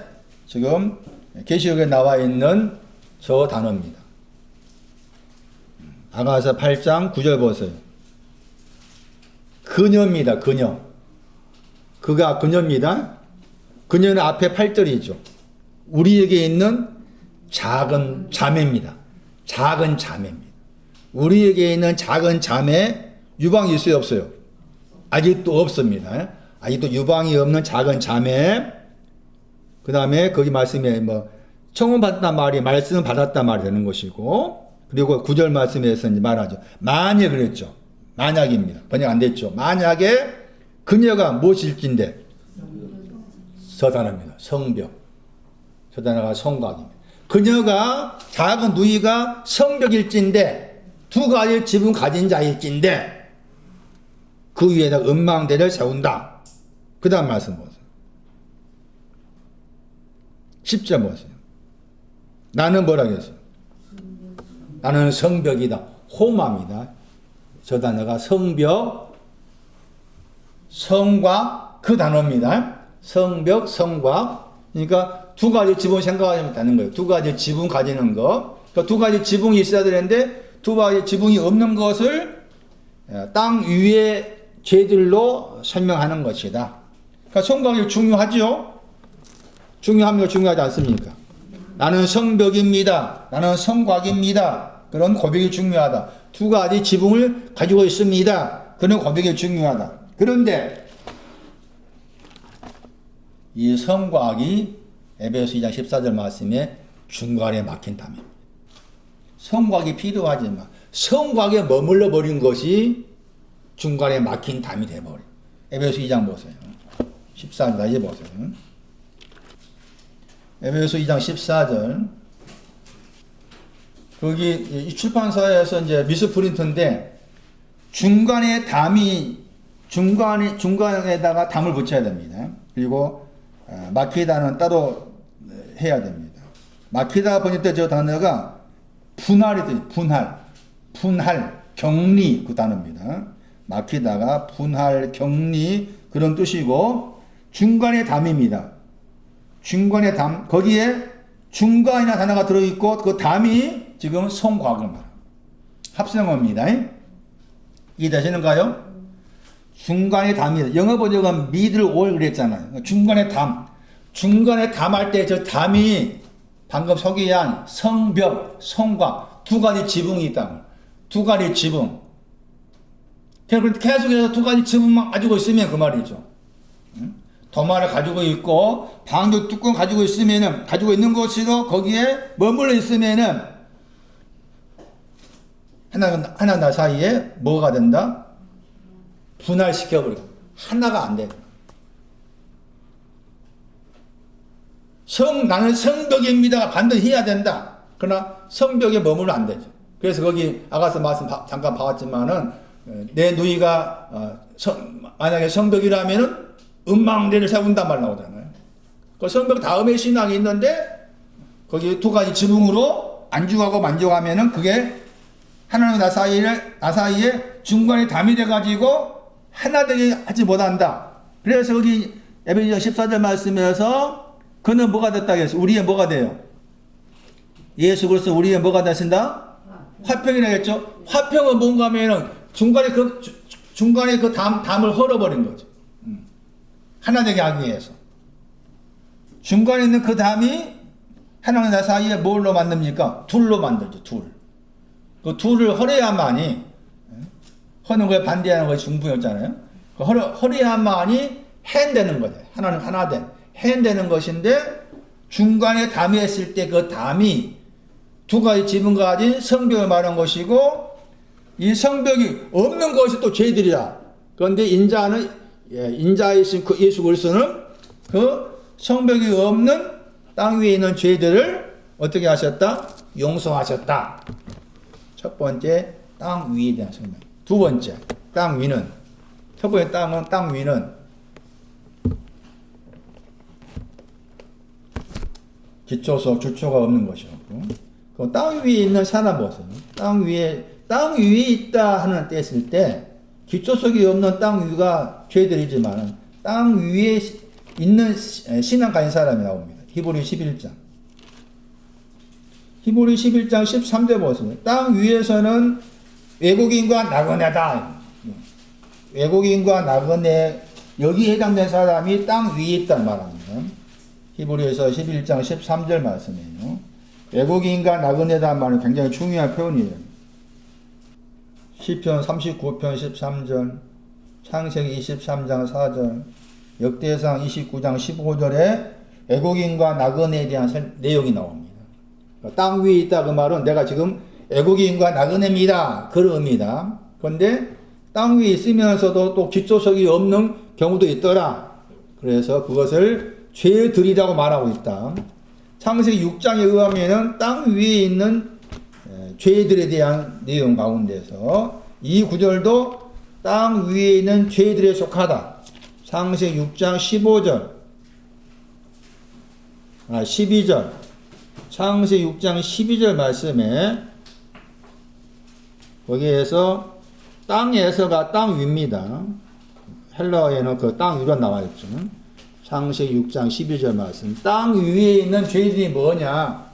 지금 계시록에 나와 있는 저 단어입니다. 아가서 8장 9절 보세요. 그녀입니다. 그녀. 그가 그녀입니다. 그녀는 앞에 8절이죠. 우리에게 있는 작은 자매입니다. 작은 자매입니다. 우리에게 있는 작은 자매 유방이 있어요? 없어요? 아직도 없습니다. 아직도 유방이 없는 작은 자매. 그 다음에 거기 말씀에 뭐 청혼 받았단 말이 말씀 받았단 말이 되는 것이고, 그리고 9절 말씀에서 이제 말하죠. 만약 그랬죠. 만약입니다. 번역 안 됐죠. 만약에 그녀가 무엇일진데 저 단어입니다. 성벽. 저 단어가 성곽입니다. 그녀가 작은 누이가 성벽일진데 두 가지 지붕 가진 자일진데 그 위에다 은망대를 세운다. 그 다음 말씀 보세요. 10절 보세요. 나는 뭐라고 했어요? 나는 성벽이다. 호마입니다. 저 단어가 성벽, 성곽 그 단어입니다. 성벽, 성곽. 그러니까 두 가지 지붕 생각하면 되는 거예요. 두 가지 지붕 가지는 거. 그러니까 두 가지 지붕이 있어야 되는데 두 가지 지붕이 없는 것을 땅 위의 죄들로 설명하는 것이다. 그러니까 성곽이 중요하죠. 중요합니까? 중요하지 않습니까? 나는 성벽입니다. 나는 성곽입니다. 그런 고백이 중요하다. 두 가지 지붕을 가지고 있습니다. 그런 고백이 중요하다. 그런데 이 성곽이 에베소 2장 14절 말씀에 중간에 막힌다면 성곽이 필요하지만 성곽에 머물러 버린 것이 중간에 막힌 담이 되어버려요. 에베소 2장 보세요. 14절 다시 보세요. 에베소 2장 14절. 거기 이 출판사에서 이제 미스프린트인데 중간에 담이 중간에다가 담을 붙여야 됩니다. 그리고 막히다는 따로 해야 됩니다. 막히다 보니까 저 단어가 분할이 분할 격리 그 단어입니다. 막히다가 분할 격리 그런 뜻이고 중간에 담입니다. 중간에 담 거기에 중간이나 단어가 들어있고 그 담이 지금 성곽을 말합니다. 합성어입니다. 이해되시는가요? 중간에 담이 영어 번역은 middle or 그랬잖아요. 중간에 담. 중간에 담할 때 저 담이 방금 소개한 성벽, 성곽 두 가지 지붕이 있다. 두 가지 지붕. 계속해서 두 가지 지붕만 가지고 있으면 그 말이죠. 도마를 가지고 있고 방주 뚜껑 가지고 있으면은 가지고 있는 것으로 거기에 머물러 있으면은 하나 사이에 뭐가 된다? 분할시켜버리고 하나가 안 돼. 나는 성벽입니다가 반드시 해야 된다. 그러나 성벽에 머물러 안 되죠. 그래서 거기 아가서 말씀 잠깐 봐왔지만은 내 누이가 만약에 성벽이라면은 은망대를 세운단 말 나오잖아요. 그 성벽 다음에 신앙이 있는데 거기 두 가지 지붕으로 안주하고 만족하면은 그게 하나님과 나 사이에 중간에 담이 돼가지고 하나 되게 하지 못한다. 그래서 여기 에베소서 14절 말씀에서 그는 뭐가 됐다 했어? 우리의 뭐가 돼요? 예수 그리스도 우리의 뭐가 되신다? 화평이라 했죠. 화평은 뭔가 하면은 중간에 그 담을 헐어버린 거죠. 하나 되게 하기 위해서. 중간에 있는 그 담이 하나님과 나 사이에 뭘로 만듭니까? 둘로 만들죠. 둘. 그 둘을 헐어야만이, 허는 거에 반대하는 것이 중부였잖아요. 그 헐어야만이 해되는 거죠. 하나는 하나 된 해되는 것인데, 중간에 담이 했을 때 그 담이 두 가지 지분과 가진 성벽을 말한 것이고, 이 성벽이 없는 것이 또 죄들이다. 그런데 인자이신 그 예수 그리스도는 그 성벽이 없는 땅 위에 있는 죄들을 어떻게 하셨다? 용서하셨다. 첫 번째, 땅 위에 대한 성벽. 두 번째, 땅 위는, 첫 번째 땅 위는 기초소, 주초가 없는 것이었고, 그 땅 위에 있는 사람 보세요. 땅 위에 있다 하는 때 했을 때, 기초석이 없는 땅 위가 죄들이지만, 땅 위에 있는 신앙 가진 사람이 나옵니다. 히브리 11장. 히브리 11장 13절 보세요. 땅 위에서는 외국인과 나그네다. 외국인과 나그네, 여기에 해당된 사람이 땅 위에 있다는 말합니다. 히브리에서 11장 13절 말씀이에요. 외국인과 나그네다 말은 굉장히 중요한 표현이에요. 시편 39편 13절, 창세기 23장 4절, 역대상 29장 15절에 외국인과 나그네에 대한 내용이 나옵니다. 땅 위에 있다 그 말은 내가 지금 외국인과 나그네입니다. 그런 의미다. 그런데 땅 위에 있으면서도 또 기초석이 없는 경우도 있더라. 그래서 그것을 죄들이라고 말하고 있다. 창세기 6장에 의하면 땅 위에 있는 죄들에 대한 내용 가운데서 이 구절도 땅 위에 있는 죄들에 속하다. 창세기 6장 15절, 12절, 창세기 6장 12절 말씀에 거기에서 땅에서가 땅 위입니다. 헬라어에는 그 땅 위로 나와 있죠. 창세기 6장 12절 말씀. 땅 위에 있는 죄들이 뭐냐?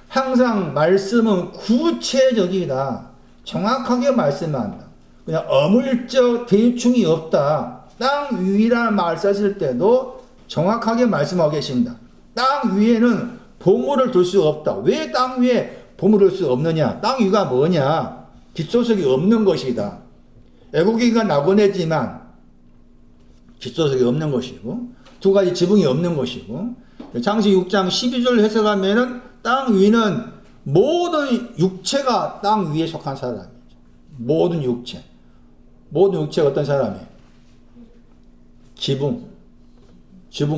항상 말씀은 구체적이다. 정확하게 말씀한다. 그냥 어물적 대충이 없다. 땅 위라는 말 썼을 때도 정확하게 말씀하고 계십니다. 땅 위에는 보물을 둘 수 없다. 왜 땅 위에 보물을 둘 수 없느냐? 땅 위가 뭐냐? 기초석이 없는 것이다. 애국인과 나그네지만 기초석이 없는 것이고 두 가지 지붕이 없는 것이고, 창세기 6장 12절 해석하면은 땅 위는 모든 육체가 땅 위에 속한 사람이죠. 모든 육체. 모든 육체가 어떤 사람이에요? 지붕.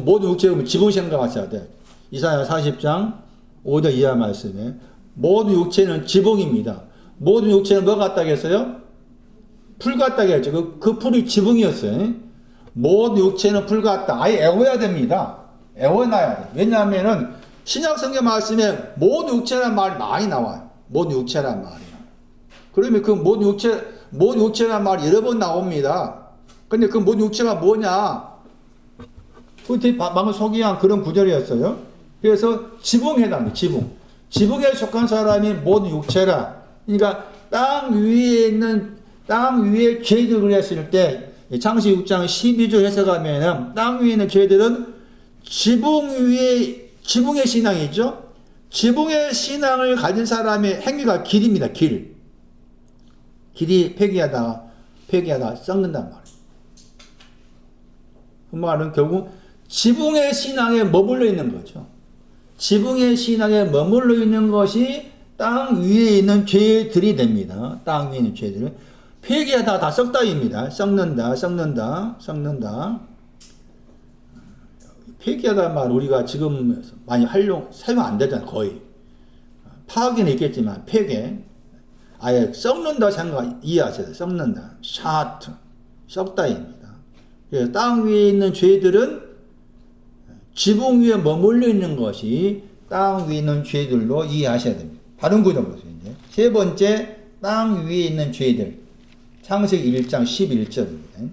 모든 육체가 지붕 생각하셔야 돼. 이사야 40장 5절 이하 말씀에 모든 육체는 지붕입니다. 모든 육체는 뭐 같다고 했어요? 풀 같다고 했죠. 그 풀이 지붕이었어요. 모든 육체는 풀 같다. 아예 애워야 됩니다. 애워놔야 돼. 왜냐하면은 신약 성경 말씀에 모든 육체라는 말이 많이 나와요. 모든 육체라는 말이요. 그러면 그 모든 육체라는 말이 여러 번 나옵니다. 근데 그 모든 육체가 뭐냐? 그때 방금 소개한 그런 구절이었어요. 그래서 지붕에 해당돼. 지붕에 속한 사람이 모든 육체라. 그러니까 땅 위에 죄들 그랬을 때 창세기 6장 12절 해석하면 땅 위에 있는 죄들은 지붕의 신앙이죠. 지붕의 신앙을 가진 사람의 행위가 길입니다. 길이 폐기하다 썩는단 말이에요. 그 말은 결국 지붕의 신앙에 머물러 있는 거죠. 지붕의 신앙에 머물러 있는 것이 땅 위에 있는 죄들이 됩니다. 땅 위에 있는 죄들. 폐기하다 다 썩다입니다. 썩는다. 폐기하다 말 우리가 지금 많이 사용 안 되잖아요. 거의. 파괴는 있겠지만 폐기. 아예 썩는다 생각 이해하셔야 돼요. 썩는다. 샤트. 썩다입니다. 그래서 땅 위에 있는 죄들은 지붕 위에 머물러 있는 것이 땅 위에 있는 죄들로 이해하셔야 됩니다. 다른 구절 보세요. 이제. 세 번째 땅 위에 있는 죄들. 창세기 1장 11절입니다.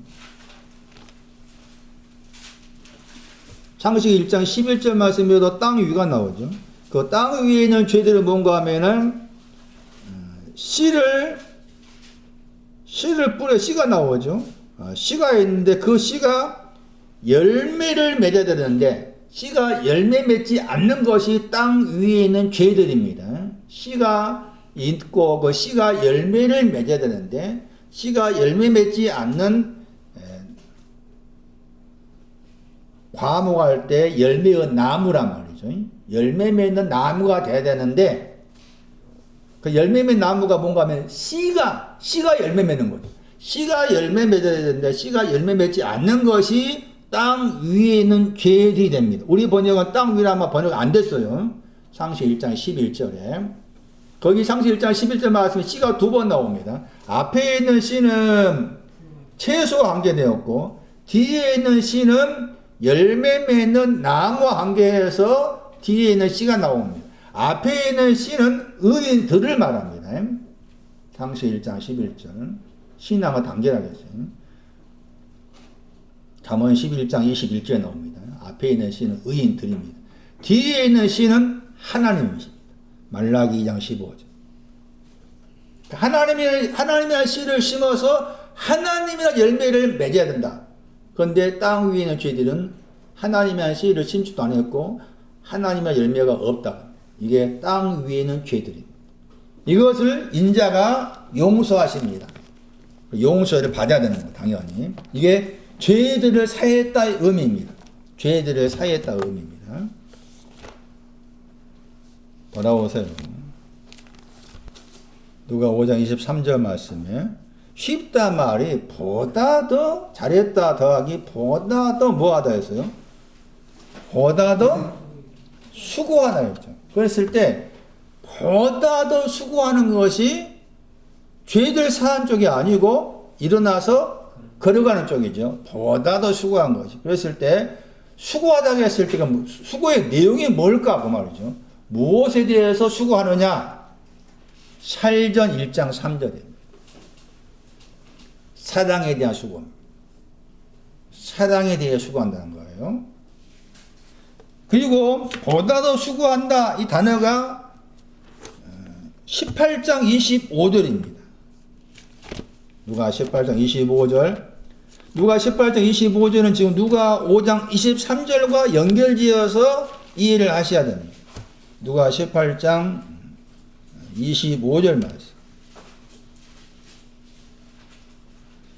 창세기 1장 11절 말씀에도 땅 위가 나오죠. 그 땅 위에 있는 죄들은 뭔가 하면은 씨를 뿌려 씨가 나오죠. 씨가 있는데 그 씨가 열매를 맺어야 되는데 씨가 열매 맺지 않는 것이 땅 위에 있는 죄들입니다. 씨가 있고 그 씨가 열매를 맺어야 되는데 씨가 열매 맺지 않는 과목할 때 열매의 나무란 말이죠. 열매 맺는 나무가 돼야 되는데 그 열매 맺는 나무가 뭔가 하면 씨가 열매 맺는 거죠. 씨가 열매 맺어야 되는데 씨가 열매 맺지 않는 것이 땅 위에 있는 죄들이 됩니다. 우리 번역은 땅 위라 아마 번역 안 됐어요. 창세기 1장 11절에. 거기 창세기 1장 11절 말씀에 씨가 두 번 나옵니다. 앞에 있는 씨는 채소와 관계되었고 뒤에 있는 씨는 열매 맺는 나무와 관계해서 뒤에 있는 씨가 나옵니다. 앞에 있는 씨는 의인들을 말합니다. 창세기 1장 11절. 신앙을 단결하겠어요. 잠언 11장 21절에 나옵니다. 앞에 있는 씨는 의인들입니다. 뒤에 있는 씨는 하나님이십니다. 말라기 2장 15절. 하나님의 씨를 심어서 하나님의 열매를 맺어야 된다. 그런데 땅 위에 있는 죄들은 하나님의 씨를 심지도 안 했고 하나님의 열매가 없다. 이게 땅 위에 있는 죄들입니다. 이것을 인자가 용서하십니다. 용서를 받아야 되는 거예요. 당연히. 이게 죄들을 사했다의 의미입니다. 죄들을 사했다의 의미입니다. 돌아오세요. 누가 5장 23절 말씀에 쉽다 말이 보다 더 잘했다 더하기 보다 더 뭐하다 했어요? 보다 더 수고하다 했죠. 그랬을 때 보다 더 수고하는 것이 죄들 사한 쪽이 아니고 일어나서 걸어가는 쪽이죠. 보다 더 수고한 것이. 그랬을 때 수고하다고 했을 때가 수고의 내용이 뭘까 그 말이죠. 무엇에 대해서 수고하느냐? 살전 1장 3절입니다. 사랑에 대한 수고입니다. 사랑에 대해 수고한다는 거예요. 그리고 보다 더 수고한다 이 단어가 18장 25절입니다. 누가 18장 25절. 누가 18장 25절은 지금 누가 5장 23절과 연결지어서 이해를 하셔야 됩니다. 누가 18장 25절 말씀.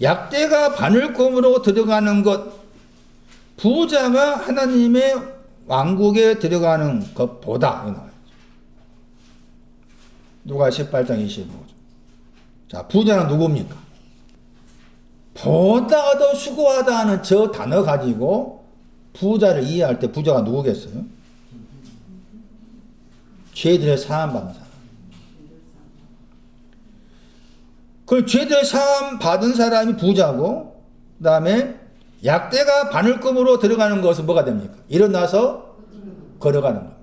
약대가 바늘검으로 들어가는 것, 부자가 하나님의 왕국에 들어가는 것보다. 누가 18장 25절. 자, 부자는 누굽니까? 보다 더 수고하다는 저 단어 가지고 부자를 이해할 때 부자가 누구겠어요? 죄들의 사함 받은 사람. 그 죄들의 사함 받은 사람이 부자고, 그 다음에 약대가 바늘검으로 들어가는 것은 뭐가 됩니까? 일어나서 걸어가는 겁니다.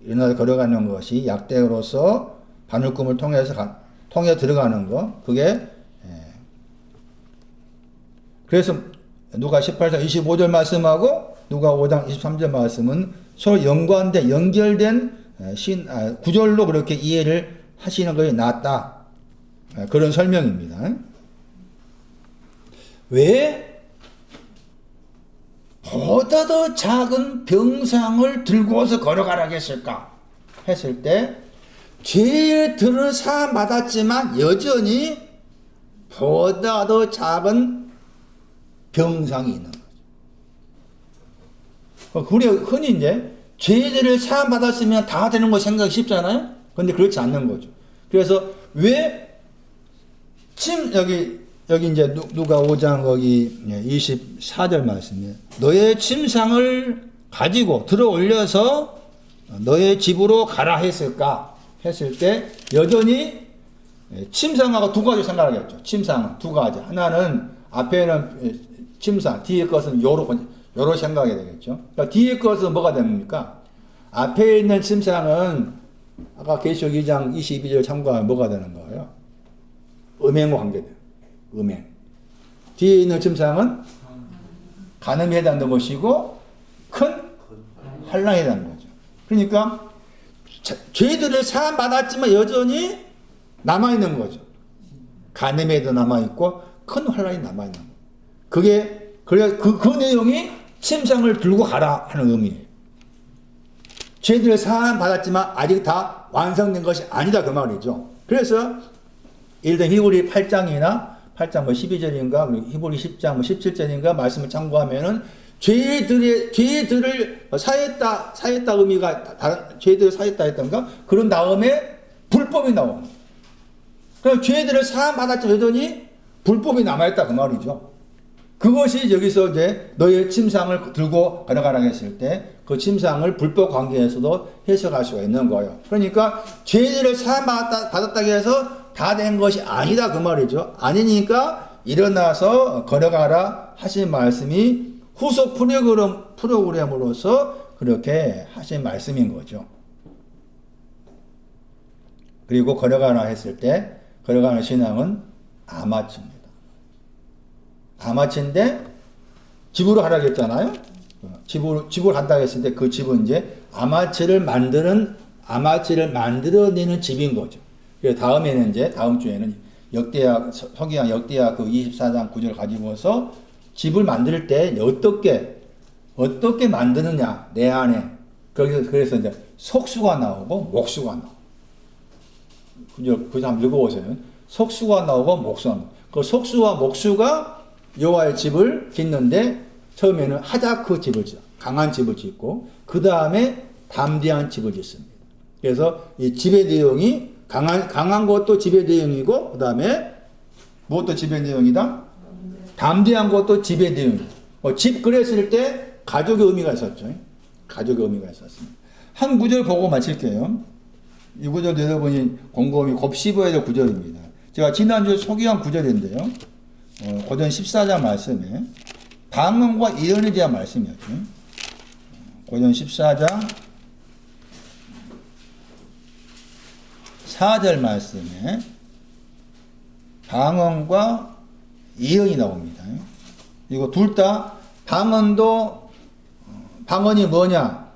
일어나서 걸어가는 것이 약대로서 바늘검을 통해 들어가는 거. 그게 그래서 누가 18장 25절 말씀하고 누가 5장 23절 말씀은 서로 연결된 구절로 그렇게 이해를 하시는 것이 낫다. 그런 설명입니다. 왜 보다 더 작은 병상을 들고서 걸어가라겠을까 했을 때 죄들은 사함 받았지만 여전히 보다 더 작은 병상이 있는 거죠. 우리가 흔히 이제 죄들을 사함 받았으면 다 되는 거 생각이 쉽잖아요. 그런데 그렇지 않는 거죠. 그래서 왜 여기 이제 누가 5장 거기 24절 말씀이에요. 너의 침상을 가지고 들어 올려서 너의 집으로 가라 했을까 했을 때 여전히 침상하고 두 가지 생각하겠죠. 침상은 두 가지. 하나는 앞에는 침상, 뒤에 것은 요로 생각해야 되겠죠. 그러니까 뒤에 것은 뭐가 됩니까? 앞에 있는 침상은 아까 계시록 2장 22절 참고하면 뭐가 되는 거예요? 음행과 관계돼요. 음행. 뒤에 있는 침상은 간음에 해당되는 것이고 큰 환란에 해당되는 거죠. 그러니까 죄들을 사함받았지만 여전히 남아있는 거죠. 간음에도 남아있고 큰 환란이 남아있는 거예요. 그래 그 내용이 침상을 들고 가라 하는 의미예요. 죄들을 사함받았지만 아직 다 완성된 것이 아니다 그 말이죠. 그래서 예를 들어 히브리 8장이나 8장 뭐 12절인가 그리고 히브리 10장 뭐 17절인가 말씀을 참고하면은 죄들을 사했다 의미가 다른 죄들을 사했다 했던가 그런 다음에 불법이 나옵니다. 그럼 죄들을 사함받았지 여전히 불법이 남아있다 그 말이죠. 그것이 여기서 이제 너의 침상을 들고 걸어가라 했을 때 그 침상을 불법 관계에서도 해석할 수가 있는 거예요. 그러니까 죄들을 사함받았다고 해서 다 된 것이 아니다 그 말이죠. 아니니까 일어나서 걸어가라 하신 말씀이 후속 프로그램으로서 그렇게 하신 말씀인 거죠. 그리고 걸어가라 했을 때 걸어가는 신앙은 아마추입니다. 아마추인데 집으로 가라고 했잖아요. 집으로 간다고 했을 때 그 집은 이제 아마추를 만들어내는 집인 거죠. 그래서 다음에는 이제 다음 주에는 서기관 역대하 그 24장 9절 가지고서 집을 만들 때 어떻게 만드느냐 내 안에 그래서 이제 속수가 나오고 목수가 나오고 그저 한번 읽어보세요. 속수가 나오고 목수가 나오고 그 속수와 목수가 여호와의 집을 짓는데 처음에는 하자크 집을 짓고 강한 집을 짓고 그 다음에 담대한 집을 짓습니다. 그래서 이 집의 내용이 강한 것도 집의 내용이고 그 다음에 무엇도 집의 내용이다? 담대한 것도 집의 내용이다. 집 그랬을 때 가족의 의미가 있었죠. 가족의 의미가 있었습니다. 한 구절 보고 마칠게요. 이 구절 여러분이 곰곰이 곱씹어야 될 구절입니다. 제가 지난주에 소개한 구절인데요. 고전 14장 말씀에 방언과 예언에 대한 말씀이었죠. 고전 14장 4절 말씀에 방언과 예언이 나옵니다. 이거 둘 다 방언이 뭐냐?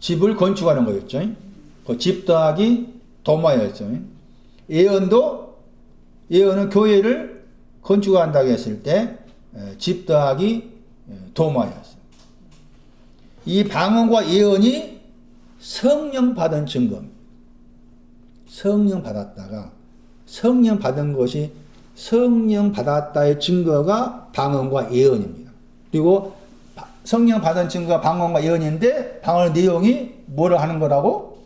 집을 건축하는 거였죠. 그 집 더하기 도마였죠. 예언은 교회를 건축한다고 했을 때 집 더하기 도마였어요. 이 방언과 예언이 성령 받은 증거입니다. 성령 받았다가 성령 받은 것이 성령 받았다의 증거가 방언과 예언입니다. 그리고 성령 받은 증거가 방언과 예언인데 방언의 내용이 뭐를 하는 거라고?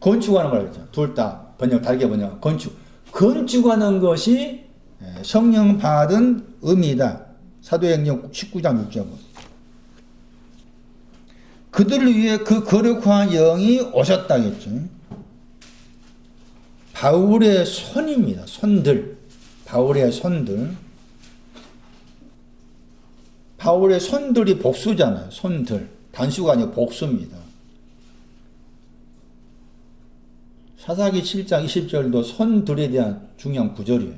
건축하는 거라고 했죠. 둘 다 다르게 번역 건축하는 것이 성령 받은 의미이다. 사도행전 19장 6절. 그들을 위해 그 거룩한 영이 오셨다겠죠. 바울의 손입니다. 바울의 손들이 복수잖아요. 단수가 아니고 복수입니다. 사사기 7장 20절도 손들에 대한 중요한 구절이에요.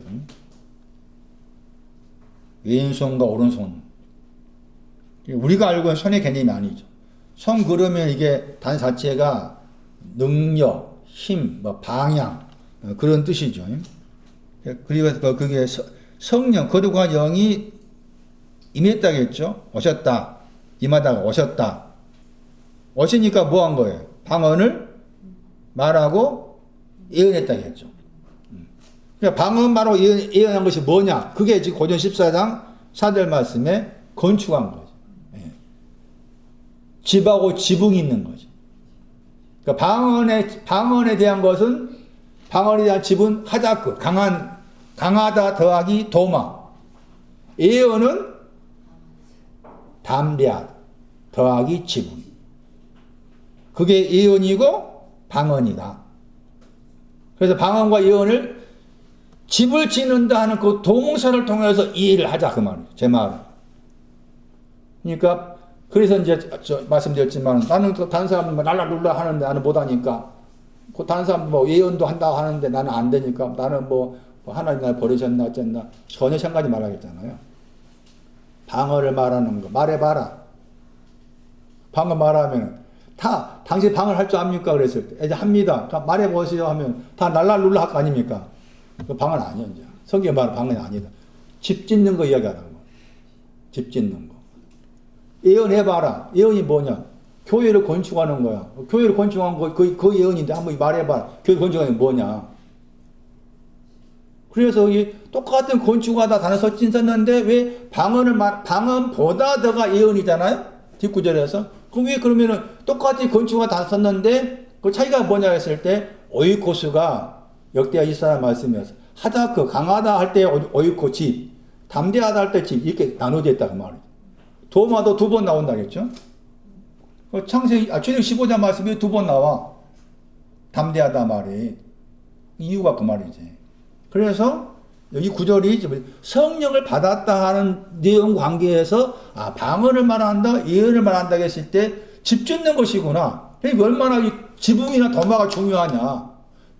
왼손과 오른손. 우리가 알고 있는 손의 개념이 아니죠. 손 그러면 이게 단 자체가 능력, 힘, 방향 그런 뜻이죠. 그리고 그게 성령, 거룩한 영이 임했다겠죠. 오셨다. 임하다가 오셨다. 오시니까 뭐 한 거예요? 방언을 말하고 예언했다겠죠. 그러니까 방언 말하고 예언한 것이 뭐냐? 그게 지금 고전 14장 4절 말씀에 건축한 거죠. 집하고 지붕이 있는 거죠. 그러니까 방언에 대한 것은 방언에 대한 집은 하자크, 강하다 더하기 도마. 예언은 담대하다 더하기 지붕. 그게 예언이고 방언이다. 그래서 방언과 예언을 집을 짓는다 하는 그 동사를 통해서 이해를 하자 그 말이에요. 제 말은. 그러니까 그래서 이제 말씀드렸지만 나는 또 다른 사람은 뭐 랄랄룰라 하는데 나는 못하니까 그 다른 사람 뭐 예언도 한다고 하는데 나는 안 되니까 나는 뭐 하나님 날 버리셨나 어쨌나 전혀 생각하지 말라겠잖아요. 방언을 말하는 거 말해봐라. 방언 말하면 다 당신 방언 할 줄 압니까? 그랬을 때 이제 합니다. 말해보세요 하면 다 랄랄룰라 할 거 아닙니까? 그 방언 아니야 이제. 성경 말은 방언이 아니다. 집 짓는 거 이야기하라고. 집 짓는 거. 예언해봐라. 예언이 뭐냐? 교회를 건축하는 거야. 교회를 건축한 거, 그 예언인데 한번 말해봐라. 교회 건축하는 게 뭐냐? 그래서 이 똑같은 건축하다 단어 썼는데 왜 방언보다 더가 예언이잖아요? 뒷구절에서. 그럼 왜 그러면은 똑같이 건축하다 단어 썼는데 그 차이가 뭐냐 했을 때 오이코스가 역대하 24절 말씀이어서 하다크 강하다 할 때 오이코 집, 담대하다 할 때 집 이렇게 나눠져 있다 그 말이에요. 도마도 2번 나온다겠죠? 창세기, 출애굽 15장 말씀이 2번 나와. 담대하다 말이. 이유가 그 말이지. 그래서 여기 구절이 성령을 받았다 하는 내용 관계에서 방언을 말한다, 예언을 말한다 했을 때 집 짓는 것이구나. 그러니까 얼마나 이 지붕이나 도마가 중요하냐,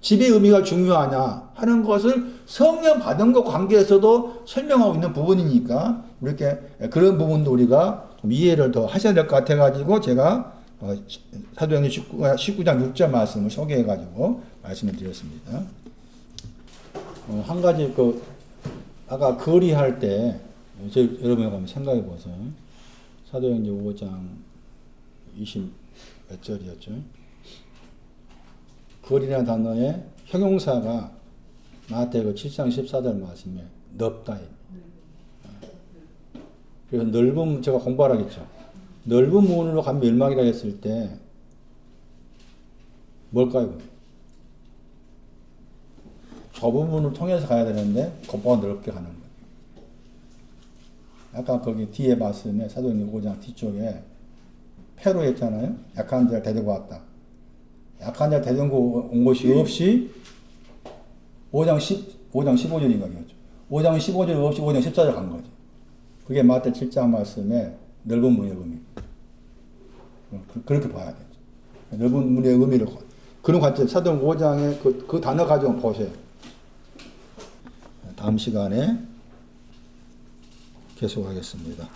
집의 의미가 중요하냐 하는 것을 성령 받은 것 관계에서도 설명하고 있는 부분이니까 이렇게 그런 부분도 우리가 좀 이해를 더 하셔야 될 것 같아가지고 제가 사도행전 19장 6절 말씀을 소개해가지고 말씀을 드렸습니다. 한 가지 아까 거리할 때 여러분이 한번 생각해 보세요. 사도행전 5장 20 몇 절이었죠? 거리라는 단어의 형용사가 마태복음 7장 14절 말씀에 넓다. 그래서 넓은 제가 공부를 하겠죠. 넓은 문으로 가면 멸망이라 했을 때 뭘까요? 좁은 문을 통해서 가야 되는데 겉보가 넓게 가는 거예요. 아까 거기 뒤에 말씀에 사도행전 5장 뒤쪽에 패로 했잖아요. 약한 자를 데리고 왔다. 약한 자를 데리고 온 것이 없이 5장 15절인가 그랬죠. 5장 15절 없이 5장 14절 간 거죠. 그게 마태 7장 말씀에 넓은 문의 의미. 그렇게 봐야 되죠. 넓은 문의 의미를 그런 관점 사도행전 5장의 그 단어 가지고 보세요. 다음 시간에 계속하겠습니다.